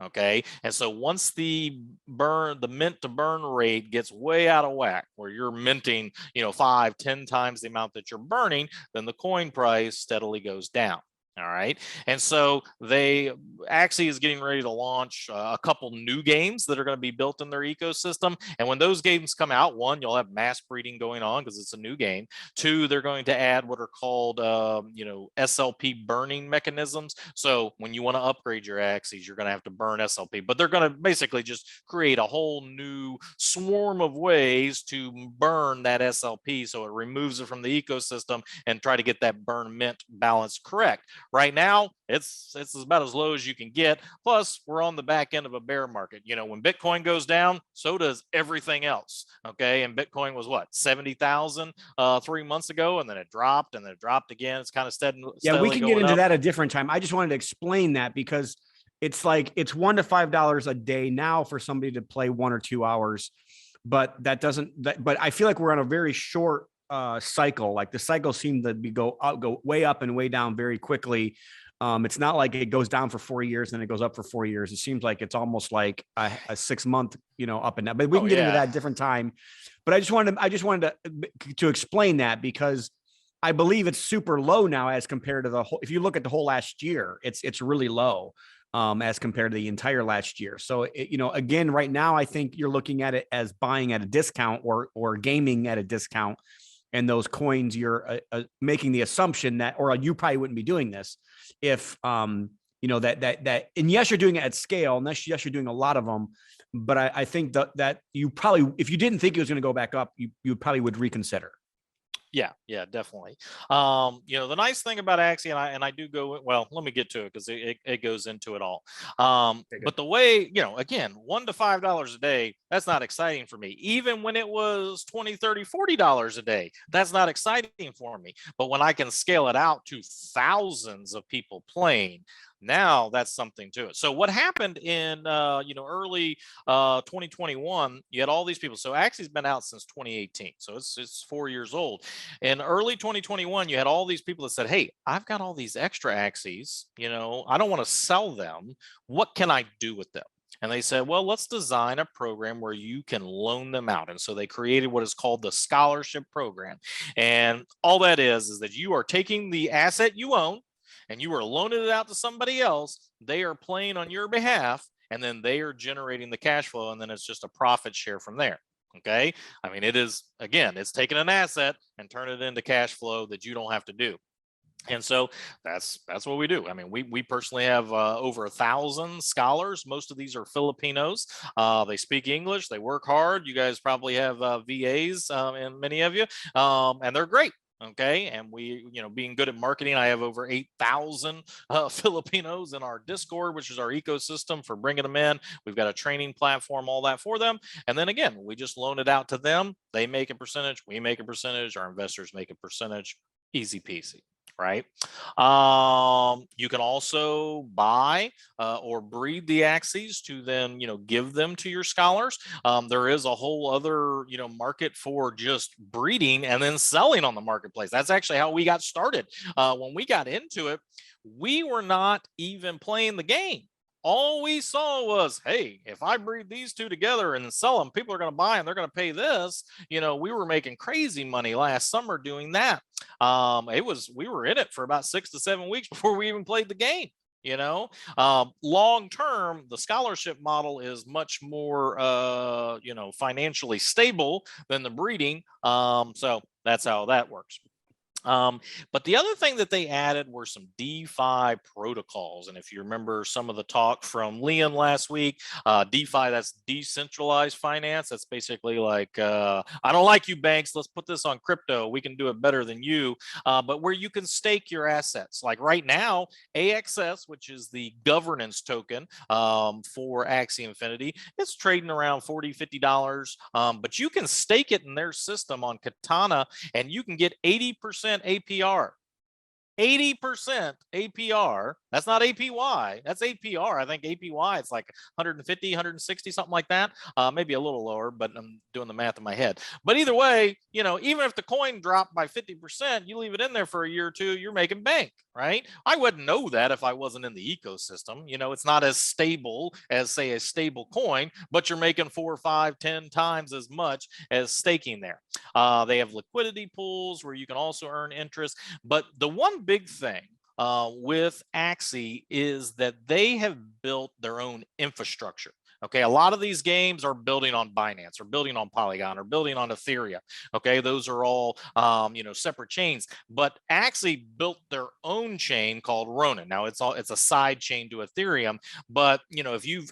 Okay. And so once the mint to burn rate gets way out of whack, where you're minting, 5-10 times the amount that you're burning, then the coin price steadily goes down. All right. And so Axie is getting ready to launch a couple new games that are going to be built in their ecosystem. And when those games come out, 1, you'll have mass breeding going on because it's a new game. 2, they're going to add what are called, SLP burning mechanisms. So when you want to upgrade your Axies, you're going to have to burn SLP, but they're going to basically just create a whole new swarm of ways to burn that SLP. So it removes it from the ecosystem and try to get that burn mint balance correct. Right now, it's about as low as you can get. Plus, we're on the back end of a bear market. When Bitcoin goes down, so does everything else. Okay, and Bitcoin was what, 70,000 3 months ago, and then it dropped, and then it dropped again. It's kind of steady. Yeah, we can get into that a different time. I just wanted to explain that because it's like it's $1 to $5 a day now for somebody to play 1 or 2 hours, but but I feel like we're on a very short cycle. Like the cycle seemed to go way up and way down very quickly. It's not like it goes down for 4 years and it goes up for 4 years. It seems like it's almost like a 6 month, up and down. But we can get into that different time. But I just wanted to explain that because I believe it's super low now as compared to the whole. If you look at the whole last year, it's really low as compared to the entire last year. So again, right now I think you're looking at it as buying at a discount or gaming at a discount. and those coins, you're making the assumption that, or you probably wouldn't be doing this if, and yes, you're doing it at scale. And yes, you're doing a lot of them. But I think that you probably, if you didn't think it was going to go back up, you probably would reconsider. Yeah, definitely. The nice thing about Axie, and I do go, well, let me get to it because it goes into it all. But the way, again, $1 to $5 a day, that's not exciting for me. Even when it was $20, $30, $40 a day, that's not exciting for me. But when I can scale it out to thousands of people playing, now that's something to it. So what happened in early 2021, you had all these people. So Axie's been out since 2018, so it's 4 years old. In early 2021, you had all these people that said, hey, I've got all these extra Axies, I don't want to sell them. What can I do with them? And they said, well, let's design a program where you can loan them out. And so they created what is called the scholarship program. And all that is that you are taking the asset you own and you are loaning it out to somebody else. They are playing on your behalf, and then they are generating the cash flow, and then it's just a profit share from there. Okay. I mean, it is, again, it's taking an asset and turn it into cash flow that you don't have to do. And so that's what we do. I mean, we personally have over 1,000 scholars. Most of these are Filipinos. They speak English. They work hard. You guys probably have VAs, and many of you, and they're great. Okay. And we, being good at marketing, I have over 8,000 Filipinos in our Discord, which is our ecosystem for bringing them in. We've got a training platform, all that for them. And then again, we just loan it out to them. They make a percentage. We make a percentage. Our investors make a percentage. Easy peasy. Right. You can also buy or breed the Axies to then, give them to your scholars. There is a whole other, market for just breeding and then selling on the marketplace. That's actually how we got started. When we got into it, we were not even playing the game. All we saw was, hey, if I breed these two together and sell them, people are going to buy and they're going to pay this. We were making crazy money last summer doing that. We were in it for about 6 to 7 weeks before we even played the game. Long term, the scholarship model is much more, financially stable than the breeding. So that's how that works. But the other thing that they added were some DeFi protocols. And if you remember some of the talk from Liam last week, DeFi, that's decentralized finance. That's basically like, I don't like you banks. Let's put this on crypto. We can do it better than you. But where you can stake your assets. Like right now, AXS, which is the governance token for Axiomfinity, it's trading around $40, $50. But you can stake it in their system on Katana, and you can get 80% APR. 80% APR. That's not APY. That's APR. I think APY, it's like 150, 160, something like that. Maybe a little lower, but I'm doing the math in my head. But either way, even if the coin dropped by 50%, you leave it in there for a year or two, you're making bank, right? I wouldn't know that if I wasn't in the ecosystem. It's not as stable as, say, a stable coin, but you're making 4, 5, 10 times as much as staking there. They have liquidity pools where you can also earn interest. But the one big thing with Axie is that they have built their own infrastructure. Okay, a lot of these games are building on Binance or building on Polygon or building on Ethereum. Okay, those are all separate chains. But Axie built their own chain called Ronin. Now it's a side chain to Ethereum. But if you're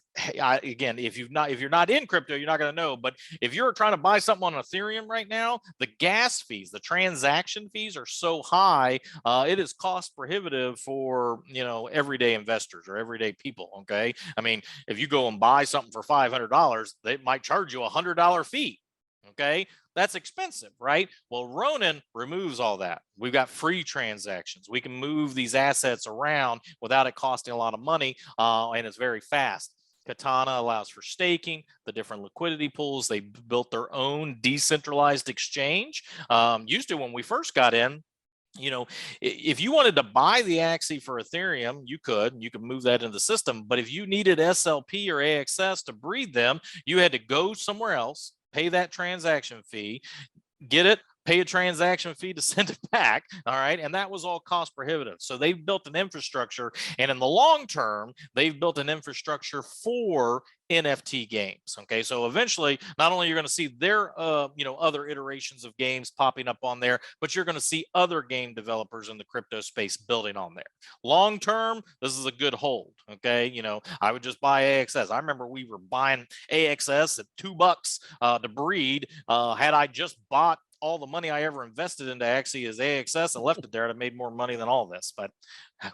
not in crypto, you're not going to know. But if you're trying to buy something on Ethereum right now, the gas fees, the transaction fees are so high, it is cost prohibitive for everyday investors or everyday people. Okay, I mean, if you go and buy something for $500, they might charge you $100 fee. Okay, that's expensive, right? Well, Ronin removes all that. We've got free transactions. We can move these assets around without it costing a lot of money, and it's very fast. Katana allows for staking, the different liquidity pools. They built their own decentralized exchange. Used to, when we first got in, if you wanted to buy the Axie for Ethereum, you could move that into the system. But if you needed SLP or AXS to breed them, you had to go somewhere else, pay that transaction fee, get it, pay a transaction fee to send it back. All right. And that was all cost prohibitive. So they've built an infrastructure, and in the long term, they've built an infrastructure for NFT games. Okay. So eventually, not only you're going to see their, other iterations of games popping up on there, but you're going to see other game developers in the crypto space building on there. Long term, this is a good hold. Okay. I would just buy AXS. I remember we were buying AXS at $2 to breed. Had I just bought all the money I ever invested into Axie as AXS and left it there, I'd have made more money than all this, but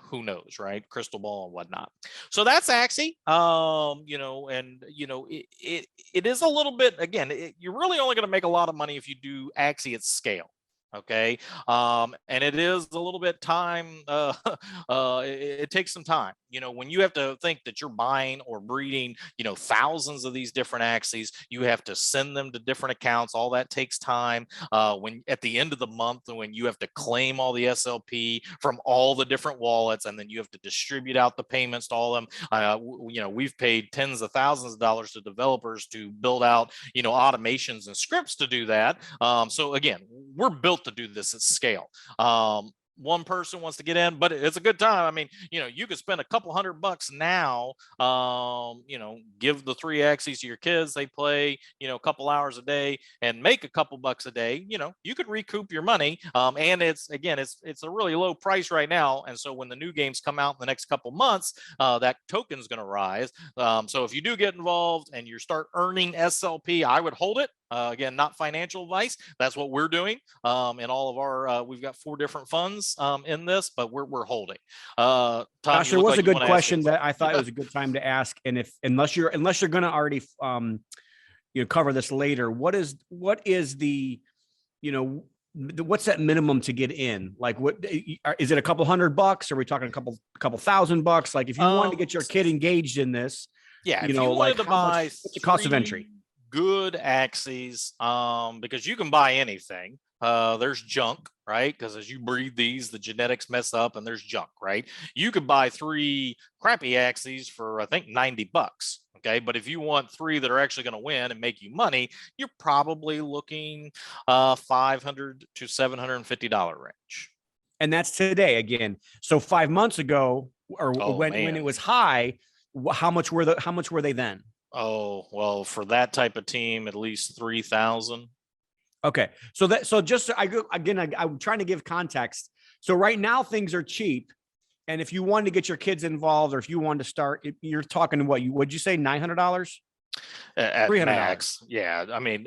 who knows, right? Crystal ball and whatnot. So that's Axie. It is a little bit, again, you're really only going to make a lot of money if you do Axie at scale. Okay. And it is a little bit time. It takes some time, when you have to think that you're buying or breeding, thousands of these different Axies, you have to send them to different accounts. All that takes time. When at the end of the month, when you have to claim all the SLP from all the different wallets, and then you have to distribute out the payments to all of them. We've paid tens of thousands of dollars to developers to build out, automations and scripts to do that. So again, we're built to do this at scale. One person wants to get in, but it's a good time. I mean, you could spend a couple $100 now, give the 3 Axies to your kids. They play, a couple hours a day and make a couple bucks a day. You could recoup your money. And it's a really low price right now. And so when the new games come out in the next couple months, that token's going to rise. So if you do get involved and you start earning SLP, I would hold it. Again, not financial advice. That's what we're doing. In all of our, we've got 4 different funds in this, but we're holding. Tom, Josh, there was a good question that I thought it was a good time to ask. And unless you're going to already, cover this later, what is the, what's that minimum to get in? Like, what is it? A couple $100? Are we talking a couple $1,000? Like, if you wanted to get your kid engaged in this, if you wanted to buy what's the cost of entry? Good Axies, because you can buy anything. There's junk, right? Because as you breed these, the genetics mess up and there's junk, right? You could buy 3 crappy Axies for, I think, $90. Okay. But if you want 3 that are actually going to win and make you money, you're probably looking $500 to $750 range. And that's today again. So 5 months ago, or when it was high, how much were they then? Oh, well, for that type of team, at least 3,000. Okay. I'm trying to give context. So right now things are cheap. And if you wanted to get your kids involved, or if you wanted to start, you're talking would you say $900? At $300. Max. Yeah. I mean,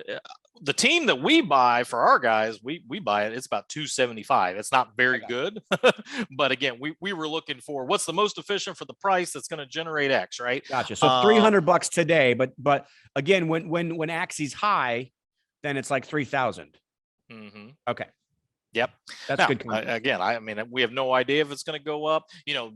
the team that we buy for our guys, we buy it. It's about $275. It's not very good, but again, we were looking for what's the most efficient for the price that's going to generate X, right? Gotcha. So $300 today, but again, when Axie's high, then it's like 3,000. Mm-hmm. Okay. Yep. That's now, good. Again, I mean, we have no idea if it's going to go up,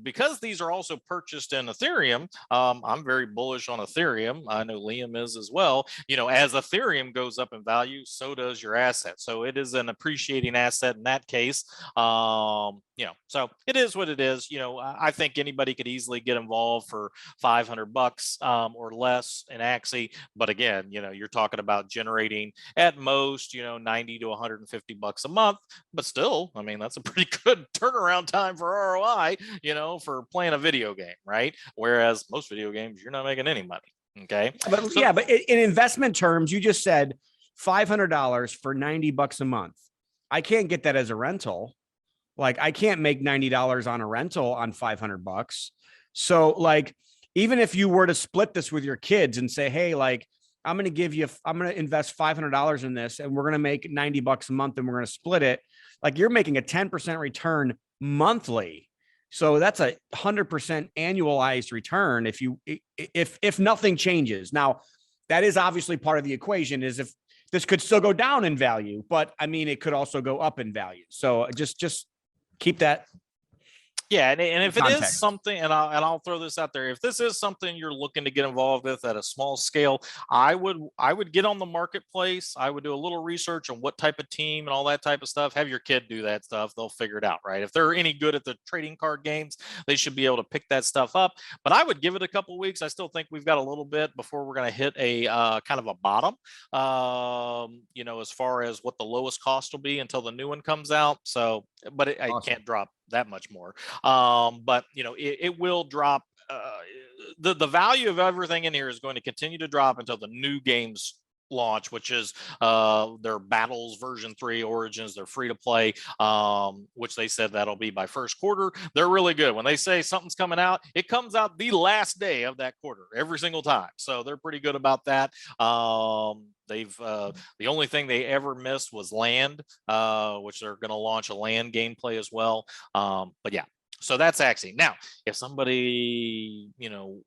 because these are also purchased in Ethereum. I'm very bullish on Ethereum. I know Liam is as well. As Ethereum goes up in value, so does your asset. So it is an appreciating asset in that case. So it is what it is. I think anybody could easily get involved for $500 or less in Axie. But again, you're talking about generating at most, $90 to $150 a month. But still, I mean, that's a pretty good turnaround time for ROI, for playing a video game, right? Whereas most video games, you're not making any money. Okay. But in investment terms, you just said $500 for $90 a month. I can't get that as a rental. Like, I can't make $90 on a rental on $500. So like, even if you were to split this with your kids and say, hey, like, I'm going to invest $500 in this, and we're going to make $90 a month, and we're going to split it. Like, you're making a 10% return monthly. So that's 100% annualized return. If nothing changes. Now, that is obviously part of the equation, is if this could still go down in value, but I mean, it could also go up in value. So just keep that Yeah, and if it is context. something, and I'll throw this out there, if this is something you're looking to get involved with at a small scale, I would get on the marketplace. I would do a little research on what type of team and all that type of stuff. Have your kid do that stuff; they'll figure it out, right? If they're any good at the trading card games, they should be able to pick that stuff up. But I would give it a couple weeks. I still think we've got a little bit before we're going to hit a kind of a bottom. You know, as far as what the lowest cost will be until the new one comes out. So, but I Awesome. can't drop that much more. But you know, it will drop. The value of everything in here is going to continue to drop until the new games launch, which is their Battles version 3 Origins. They're free to play, which they said that'll be by first quarter. They're really good. When they say something's coming out, it comes out the last day of that quarter every single time. So they're pretty good about that. The only thing they ever missed was Land, which they're going to launch a Land gameplay as well. But yeah, so that's Axie. Now, if somebody, you know,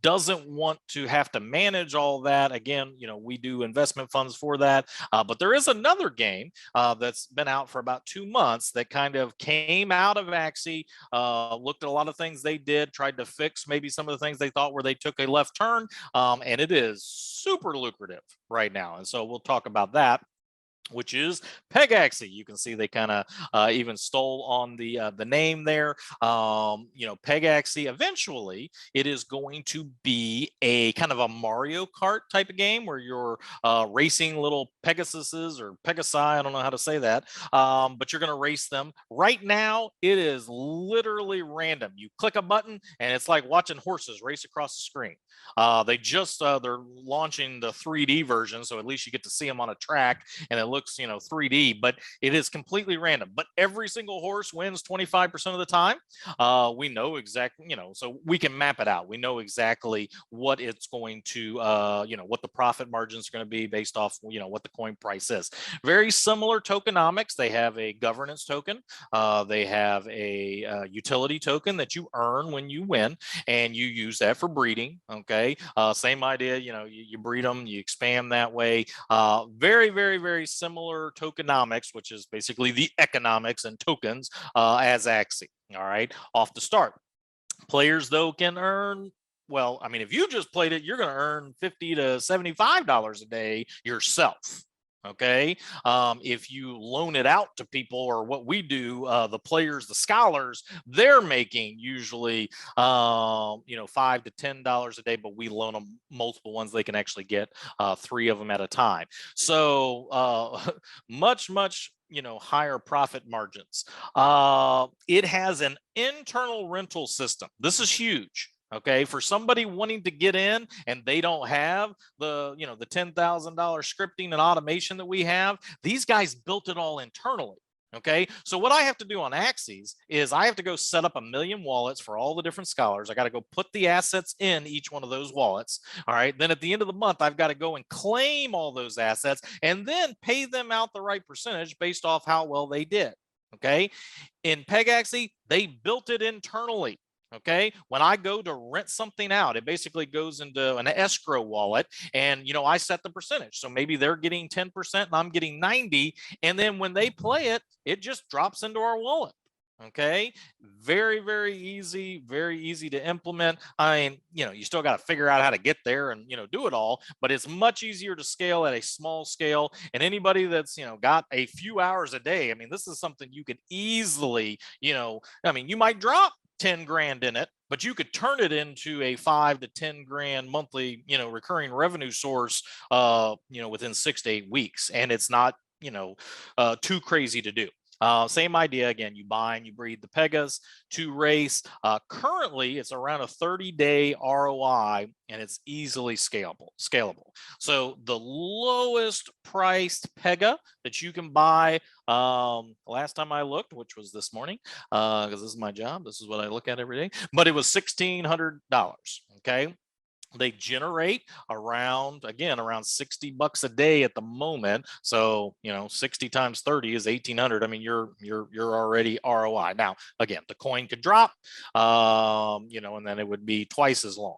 doesn't want to have to manage all that, again, you know, we do investment funds for that. But there is another game that's been out for about 2 months that kind of came out of Axie, looked at a lot of things they did, tried to fix maybe some of the things they thought where they took a left turn, and it is super lucrative right now. And so we'll talk about that, which is Pegaxie. You can see they kind of even stole on the name there. You know, Pegaxie, eventually it is going to be a kind of a Mario Kart type of game where you're racing little Pegasuses or Pegasi, I don't know how to say that, but you're going to race them. Right now, it is literally random. You click a button and it's like watching horses race across the screen. They just, they're launching the 3D version, so at least you get to see them on a track and it looks, you know, 3D, but it is completely random. But every single horse wins 25% of the time. We know exactly, you know, so we can map it out. We know exactly what it's going to, you know, what the profit margins are going to be based off, you know, what the coin price is. Very similar tokenomics. They have a governance token. They have a utility token that you earn when you win, and you use that for breeding. Okay. Same idea, you know, you breed them, you expand that way. Very, very, very similar tokenomics, which is basically the economics and tokens as Axie. All right, off the start. Players, though, can earn, well, I mean, if you just played it, you're going to earn $50 to $75 a day yourself. Okay. If you loan it out to people, or what we do, the players, the scholars, they're making usually, you know, $5 to $10 a day, but we loan them multiple ones. They can actually get 3 of them at a time. So much, you know, higher profit margins. It has an internal rental system. This is huge. Okay, for somebody wanting to get in and they don't have the, you know, the $10,000 scripting and automation that we have, these guys built it all internally. Okay, so what I have to do on Axies is I have to go set up 1 million wallets for all the different scholars. I got to go put the assets in each one of those wallets. All right, then at the end of the month, I've got to go and claim all those assets and then pay them out the right percentage based off how well they did. Okay, in Pegaxie, they built it internally. Okay, when I go to rent something out, it basically goes into an escrow wallet, and you know, I set the percentage. So maybe they're getting 10% and I'm getting 90, and then when they play it, it just drops into our wallet. Okay, very, very easy to implement. I mean, you know, you still got to figure out how to get there and, you know, do it all, but it's much easier to scale at a small scale. And anybody that's, you know, got a few hours a day, I mean, this is something you could easily, you know, I mean, you might drop 10 grand in it, but you could turn it into a 5 to 10 grand monthly, you know, recurring revenue source, you know, within 6 to 8 weeks. And it's not, you know, too crazy to do. Same idea again, you buy and you breed the Pegas to race. Currently, it's around a 30-day ROI, and it's easily scalable. So the lowest priced Pega that you can buy, last time I looked, which was this morning, because this is my job, this is what I look at every day, but it was $1,600. Okay. They generate around 60 bucks a day at the moment. So, 60 times 30 is 1,800. I mean, you're already ROI. Now, again, the coin could drop, and then it would be twice as long.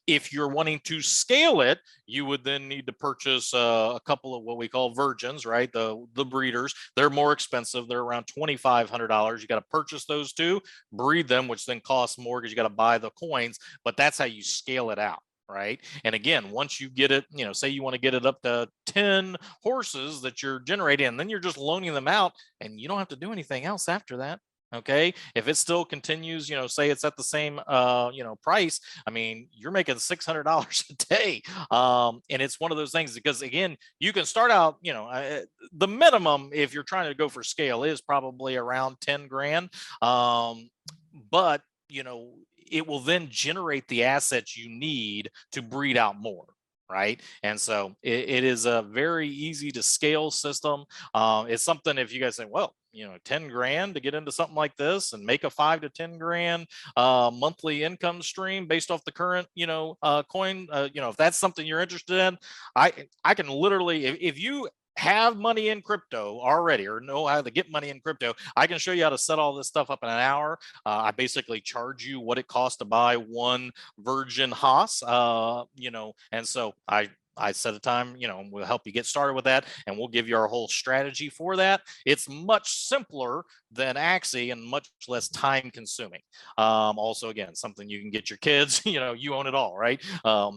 If you're wanting to scale it, you would then need to purchase a couple of what we call virgins, right? The breeders. They're more expensive. They're around $2,500. You got to purchase those two, breed them, which then costs more because you got to buy the coins. But that's how you scale it out. Right. And again, once you get it, say you want to get it up to 10 horses that you're generating, and then you're just loaning them out and you don't have to do anything else after that. Okay. If it still continues, say it's at the same, price, I mean, you're making $600 a day. And it's one of those things because, again, you can start out, the minimum if you're trying to go for scale is probably around 10 grand. But, it will then generate the assets you need to breed out more. Right. And so it is a very easy to scale system. It's something if you guys say, well, 10 grand to get into something like this and make a 5 to 10 grand monthly income stream based off the current, coin, if that's something you're interested in, I can literally, if you have money in crypto already or know how to get money in crypto, I can show you how to set all this stuff up in an hour. I basically charge you what it costs to buy one virgin Haas, and so I set a time, we'll help you get started with that and we'll give you our whole strategy for that. It's much simpler than Axie and much less time consuming. Also, again, something you can get your kids, you own it all, right?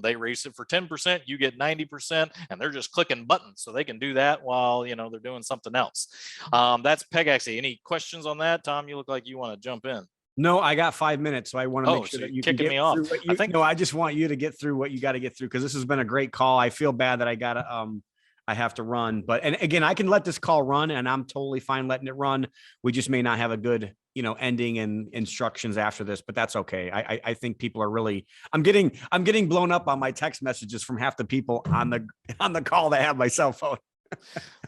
They race it for 10%, you get 90%, and they're just clicking buttons. So they can do that while, they're doing something else. That's Peg Axie. Any questions on that? Tom, you look like you want to jump in. No, I got 5 minutes, so I want to make sure that you can kicking get me off. through what you. No, I just want you to get through what you got to get through because this has been a great call. I feel bad that I have to run, but and again, I can let this call run, and I'm totally fine letting it run. We just may not have a good, ending and instructions after this, but that's okay. I think people are really. I'm getting blown up on my text messages from half the people on the call that have my cell phone.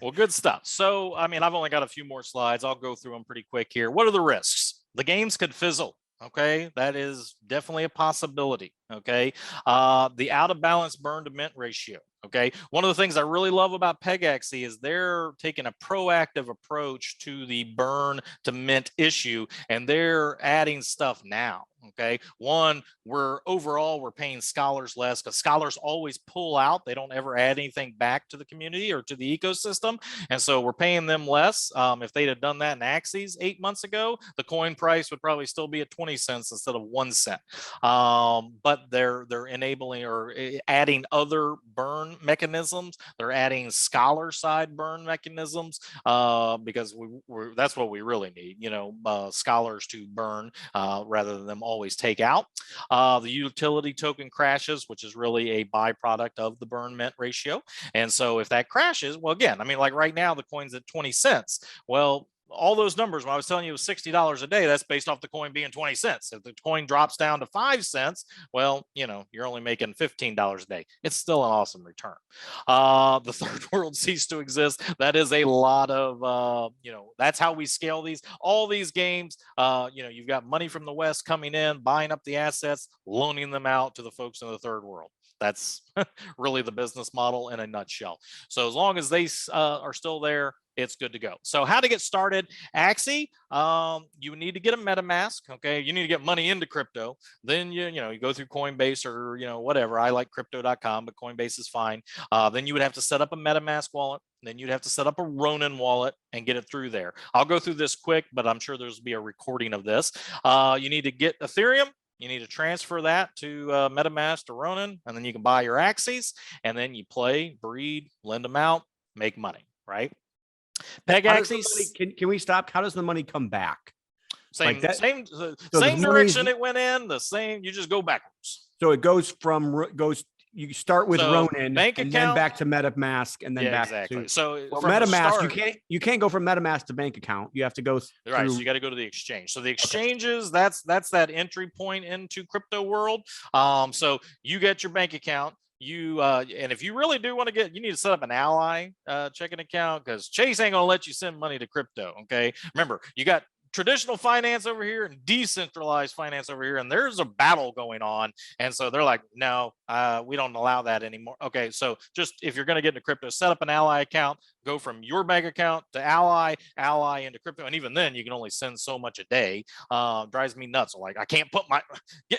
Well, good stuff. So, I mean, I've only got a few more slides. I'll go through them pretty quick here. What are the risks? The games could fizzle. Okay, that is definitely a possibility. Okay, the out of balance burn to mint ratio. Okay, one of the things I really love about Peg Axie is they're taking a proactive approach to the burn to mint issue, and they're adding stuff now. Okay, one, we're paying scholars less because scholars always pull out. They don't ever add anything back to the community or to the ecosystem. And so we're paying them less. If they'd have done that in Axies 8 months ago, the coin price would probably still be at 20 cents instead of 1 cent. But they're enabling or adding other burn mechanisms. They're adding scholar side burn mechanisms because that's what we really need, scholars to burn rather than them always take out. The utility token crashes, which is really a byproduct of the burn mint ratio. And so if that crashes, well, again, I mean, like right now, the coin's at 20 cents. Well, all those numbers, when I was telling you it was $60 a day, that's based off the coin being 20 cents. If the coin drops down to 5 cents, well, you're only making $15 a day. It's still an awesome return. The third world ceased to exist. That is a lot of, that's how we scale all these games. You've got money from the West coming in, buying up the assets, loaning them out to the folks in the third world. That's really the business model in a nutshell. So as long as they are still there, it's good to go. So how to get started? Axie, you need to get a MetaMask. Okay, you need to get money into crypto. Then you go through Coinbase or whatever. I like crypto.com, but Coinbase is fine. Then you would have to set up a MetaMask wallet. Then you'd have to set up a Ronin wallet and get it through there. I'll go through this quick, but I'm sure there's be a recording of this. You need to get Ethereum. You need to transfer that to MetaMask to Ronin, and then you can buy your Axies, and then you play, breed, lend them out, make money, right? Peg Axies. Can we stop? How does the money come back? Same direction it went in. The same. You just go backwards. So it goes. You start with Ronin, bank and account, then back to MetaMask, and then back exactly. to. So MetaMask, you can't go from MetaMask to bank account. You have to go through. Right. So you got to go to the exchange. So the exchanges, that's that entry point into crypto world. So you get your bank account. And if you really do want to you need to set up an Ally checking account because Chase ain't gonna let you send money to crypto. Okay, remember you got traditional finance over here and decentralized finance over here, and there's a battle going on. And so they're like, no, we don't allow that anymore. Okay, so just if you're going to get into crypto, set up an Ally account, go from your bank account to Ally into crypto, and even then you can only send so much a day. Drives me nuts. Like, I can't put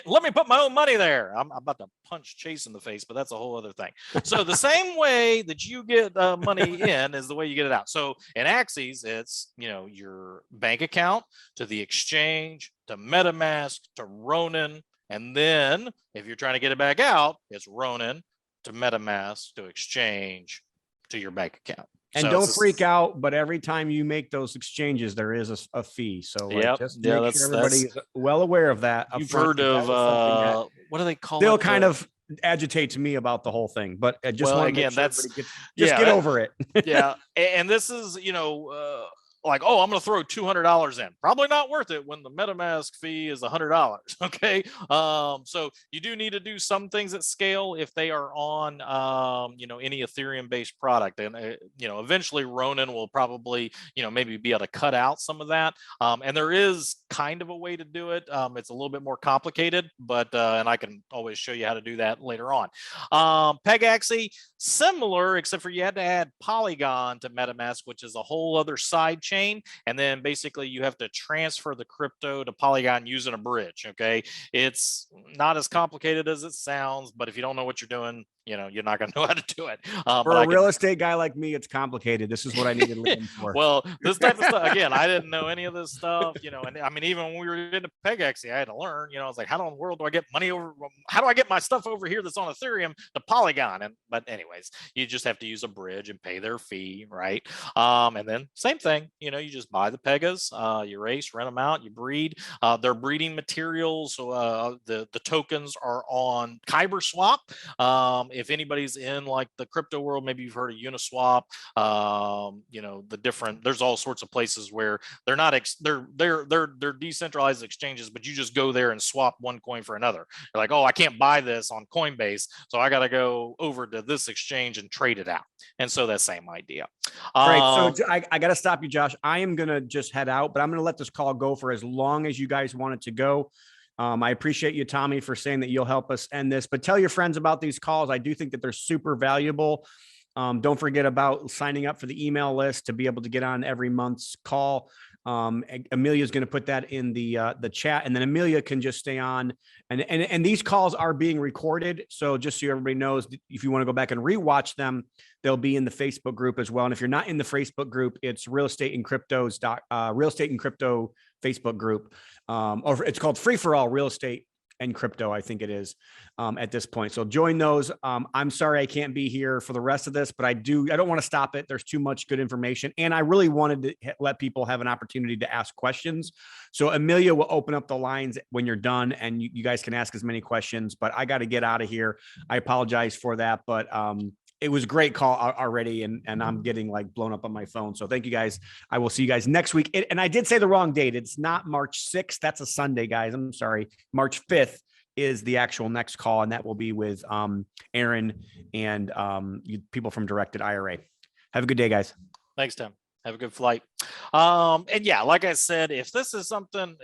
let me put my own money there. I'm about to punch Chase in the face, but that's a whole other thing. So the same way that you get money in is the way you get it out. So in Axies, it's, you know, your bank account to the exchange to MetaMask to Ronin, and then if you're trying to get it back out, it's Ronin to MetaMask to exchange to your bank account. And so don't freak out, but every time you make those exchanges, there is a fee. So like, just make sure everybody is well aware of that. You've heard of what do they call it? They'll kind of agitates me about the whole thing, but I just want to again, get over it. Yeah, and this is, you know, like, oh, I'm going to throw $200 in. Probably not worth it when the MetaMask fee is $100. Okay, so you do need to do some things at scale if they are on, you know, any Ethereum-based product, and you know, eventually Ronin will probably, you know, maybe be able to cut out some of that. And there is kind of a way to do it. It's a little bit more complicated, but and I can always show you how to do that later on. Pegaxi, similar, except for you had to add Polygon to MetaMask, which is a whole other side chain. And then basically you have to transfer the crypto to Polygon using a bridge. Okay, it's not as complicated as it sounds, but if you don't know what you're doing, you know, you're not going to know how to do it. For a real estate guy like me, it's complicated. This is what I needed to learn for. Well, this type of stuff, again, I didn't know any of this stuff, you know, and I mean, even when we were into Pegaxi, I had to learn, you know, I was like, how in the world do I get money over? How do I get my stuff over here that's on Ethereum to Polygon? But anyways, you just have to use a bridge and pay their fee, right? And then same thing, you know, you just buy the Pegas, you race, rent them out, you breed. Their breeding materials, so the tokens are on Kyber Swap. If anybody's in like the crypto world, maybe you've heard of Uniswap. You know, there's all sorts of places where they're not they're decentralized exchanges, but you just go there and swap one coin for another. You're like, oh, I can't buy this on Coinbase, so I got to go over to this exchange and trade it out. And so that same idea. Right. So I got to stop you, Josh. I am going to just head out, but I'm going to let this call go for as long as you guys want it to go. I appreciate you, Tommy, for saying that you'll help us end this, but tell your friends about these calls. I do think that they're super valuable. Don't forget about signing up for the email list to be able to get on every month's call. Amelia is going to put that in the chat, and then Amelia can just stay on. And these calls are being recorded. So just so everybody knows, if you want to go back and rewatch them, they'll be in the Facebook group as well. And if you're not in the Facebook group, it's Real Estate and Crypto Facebook group. Or it's called Free for All Real Estate and Crypto, I think it is at this point. So join those. I'm sorry I can't be here for the rest of this, but I don't want to stop it. There's too much good information. And I really wanted to let people have an opportunity to ask questions. So Amelia will open up the lines when you're done, and you guys can ask as many questions, but I got to get out of here. I apologize for that, but it was a great call already, and I'm getting like blown up on my phone. So thank you guys. I will see you guys next week. And I did say the wrong date. It's not March 6th. That's a Sunday, guys. I'm sorry. March 5th is the actual next call, and that will be with Aaron and people from Directed IRA. Have a good day, guys. Thanks, Tim. Have a good flight. And yeah, like I said, if this is something,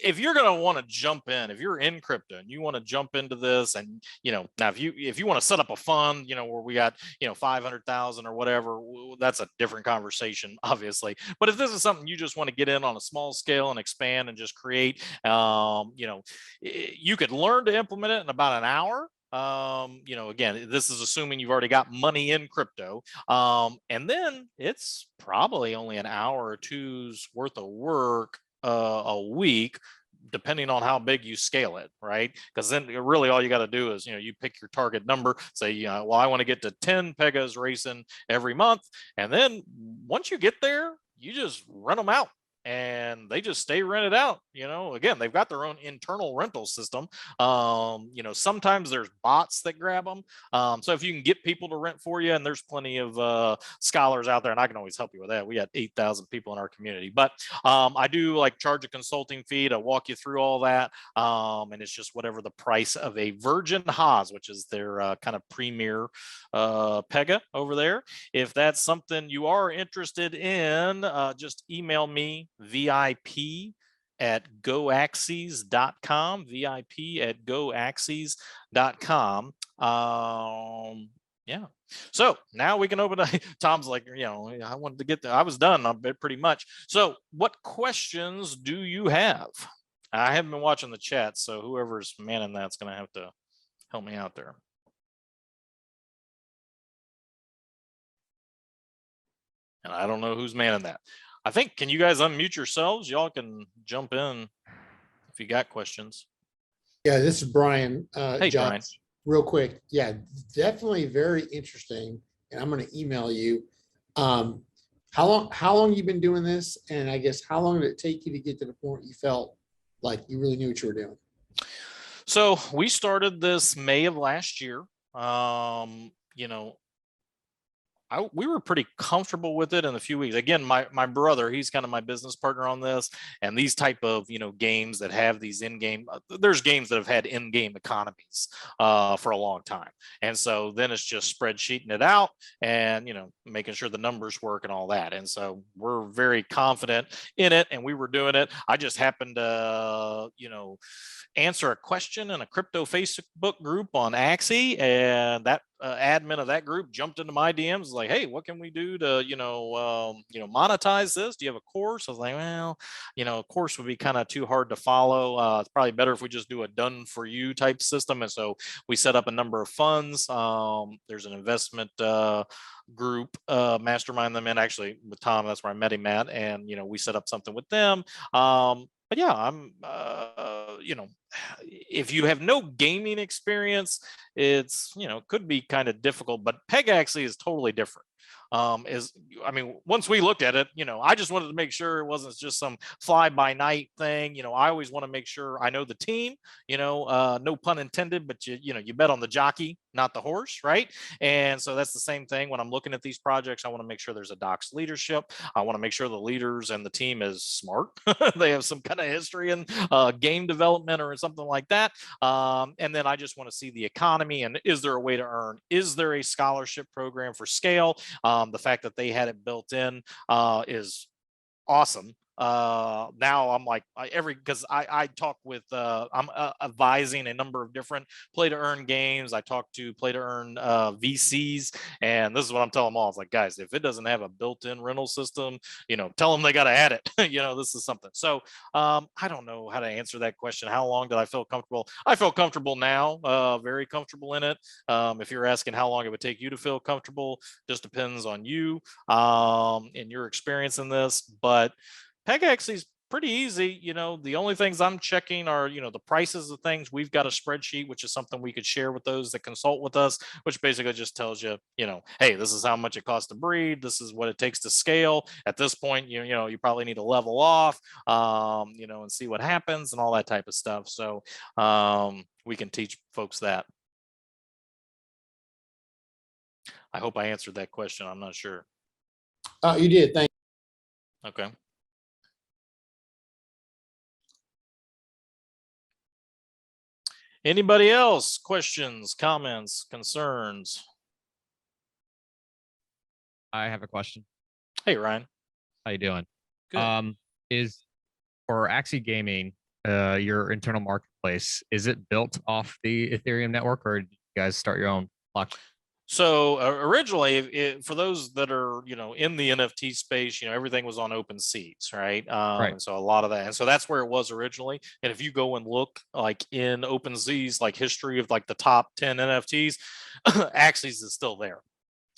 if you're going to want to jump in, if you're in crypto and you want to jump into this, and, you know, now if you want to set up a fund, you know, where we got, you know, 500,000 or whatever, that's a different conversation, obviously. But if this is something you just want to get in on a small scale and expand and just create, you know, you could learn to implement it in about an hour. You know, again, this is assuming you've already got money in crypto. And then it's probably only an hour or two's worth of work a week, depending on how big you scale it, right? Because then really all you got to do is, you know, you pick your target number, say, you know, well, I want to get to 10 Pegas racing every month. And then once you get there, you just rent them out. And they just stay rented out. You know, again, they've got their own internal rental system. You know, sometimes there's bots that grab them. So if you can get people to rent for you, and there's plenty of scholars out there, and I can always help you with that. We got 8,000 people in our community, but I do like charge a consulting fee to walk you through all that. And it's just whatever the price of a Virgin Haas, which is their kind of premier Pega over there. If that's something you are interested in, just email me, vip@goaxes.com, vip@goaxes.com. Yeah. So now we can open Tom's like, I wanted to get there. I was done a bit pretty much. So what questions do you have? I haven't been watching the chat, so whoever's manning that's going to have to help me out there. And I don't know who's manning that. I think, can you guys unmute yourselves? Y'all can jump in if you got questions. Yeah, this is Brian. Hey, Josh, Brian. real quick. Yeah, definitely very interesting. And I'm going to email you. How long you been doing this? And I guess how long did it take you to get to the point you felt like you really knew what you were doing? So we started this May of last year. We were pretty comfortable with it in a few weeks. Again, my brother, he's kind of my business partner on this, and these type of games that have these in-game. There's games that have had in-game economies for a long time, and so then it's just spreadsheeting it out and making sure the numbers work and all that. And so we're very confident in it, and we were doing it. I just happened to answer a question in a crypto Facebook group on Axie, and that admin of that group jumped into my DMs like, hey, what can we do to monetize this? Do you have a course? I was like, well, a course would be kind of too hard to follow. It's probably better if we just do a done for you type system. And so we set up a number of funds. There's an investment group, mastermind them in, actually with Tom, that's where I met him at, and we set up something with them. But yeah, I'm if you have no gaming experience, it's could be kind of difficult, but Peg actually is totally different. Once we looked at it, I just wanted to make sure it wasn't just some fly by night thing. I always want to make sure I know the team, no pun intended, but you bet on the jockey, not the horse, right? And so that's the same thing when I'm looking at these projects. I want to make sure there's a docs leadership. I want to make sure the leaders and the team is smart. They have some kind of history in game development or something like that. And then I just want to see the economy, and is there a way to earn? Is there a scholarship program for scale? The fact that they had it built in is awesome. Now I'm like because I talk with I'm advising a number of different play to earn games. I talk to play to earn VCs, and this is what I'm telling them all. It's like, guys, if it doesn't have a built-in rental system, tell them they got to add it. This is something. So I don't know how to answer that question. How long did I feel comfortable? I feel comfortable now, very comfortable in it. If you're asking how long it would take you to feel comfortable, just depends on you and your experience in this. But Peg actually is pretty easy. The only things I'm checking are, the prices of things. We've got a spreadsheet, which is something we could share with those that consult with us, which basically just tells you, hey, this is how much it costs to breed. This is what it takes to scale. At this point, you probably need to level off, and see what happens and all that type of stuff. So we can teach folks that. I hope I answered that question. I'm not sure. You did. Thank you. Okay. Anybody else? Questions, comments, concerns? I have a question. Hey, Ryan. How you doing? Good. Is for Axie Gaming, your internal marketplace, is it built off the Ethereum network, or did you guys start your own blockchain? So originally, for those that are in the NFT space, everything was on OpenSeas, right? Right. And so a lot of that, and so that's where it was originally. And if you go and look like in OpenSeas, like history of like the top 10 NFTs, Axies is still there.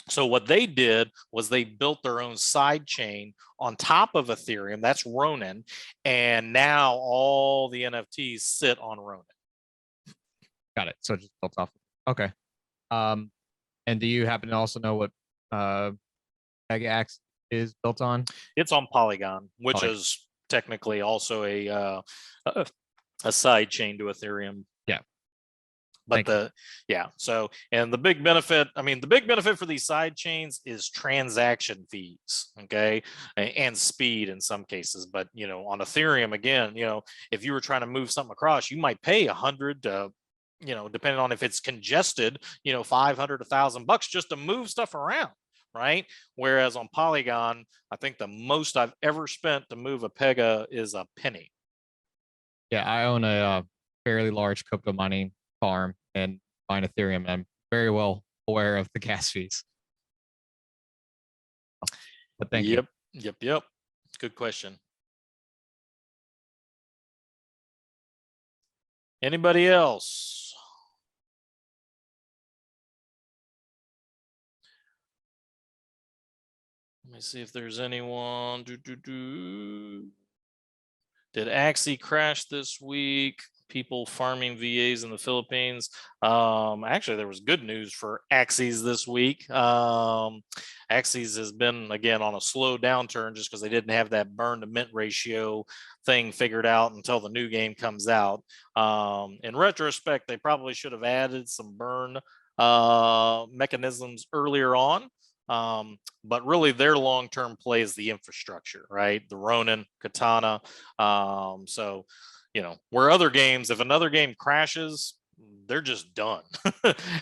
So what they did was they built their own side chain on top of Ethereum. That's Ronin, and now all the NFTs sit on Ronin. Got it. So just built off. Okay. And do you happen to also know what X is built on? It's on Polygon, which is technically also a side chain to Ethereum. Yeah. But so, and the big benefit, the big benefit for these side chains is transaction fees, okay, and speed in some cases. But on Ethereum, again, if you were trying to move something across, you might pay $100 to, depending on if it's congested, $500, $1,000 just to move stuff around. right? Whereas on Polygon, I think the most I've ever spent to move a Pega is a penny. Yeah, I own a fairly large crypto mining farm and mine Ethereum. And I'm very well aware of the gas fees. But thank you. Yep. Good question. Anybody else? Let me see if there's anyone. Did Axie crash this week? People farming VAs in the Philippines. Actually, there was good news for Axies this week. Axies has been again on a slow downturn just because they didn't have that burn to mint ratio thing figured out until the new game comes out. In retrospect, they probably should have added some burn mechanisms earlier on. But really their long-term play is the infrastructure, right? The Ronin, Katana. So, you know, where other games, if another game crashes, they're just done.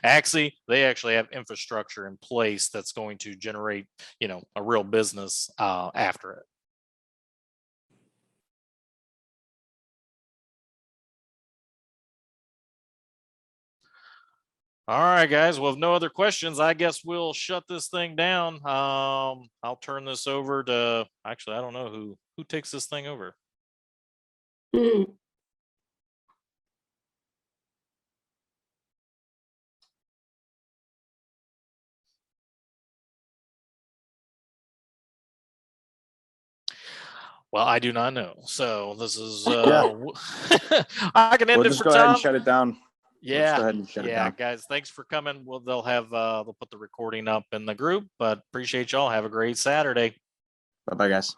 Axie, they actually have infrastructure in place that's going to generate, you know, a real business after it. All right, guys. Well, if no other questions, I guess we'll shut this thing down. I'll turn this over to, actually, I don't know who takes this thing over. Well, I do not know. So this is I can end We'll it just for go ahead and Tom. shut it down. Yeah, Go ahead and shut it down. guys, thanks for coming. Well, they'll put the recording up in the group, but appreciate y'all. Have a great Saturday. Bye-bye, guys.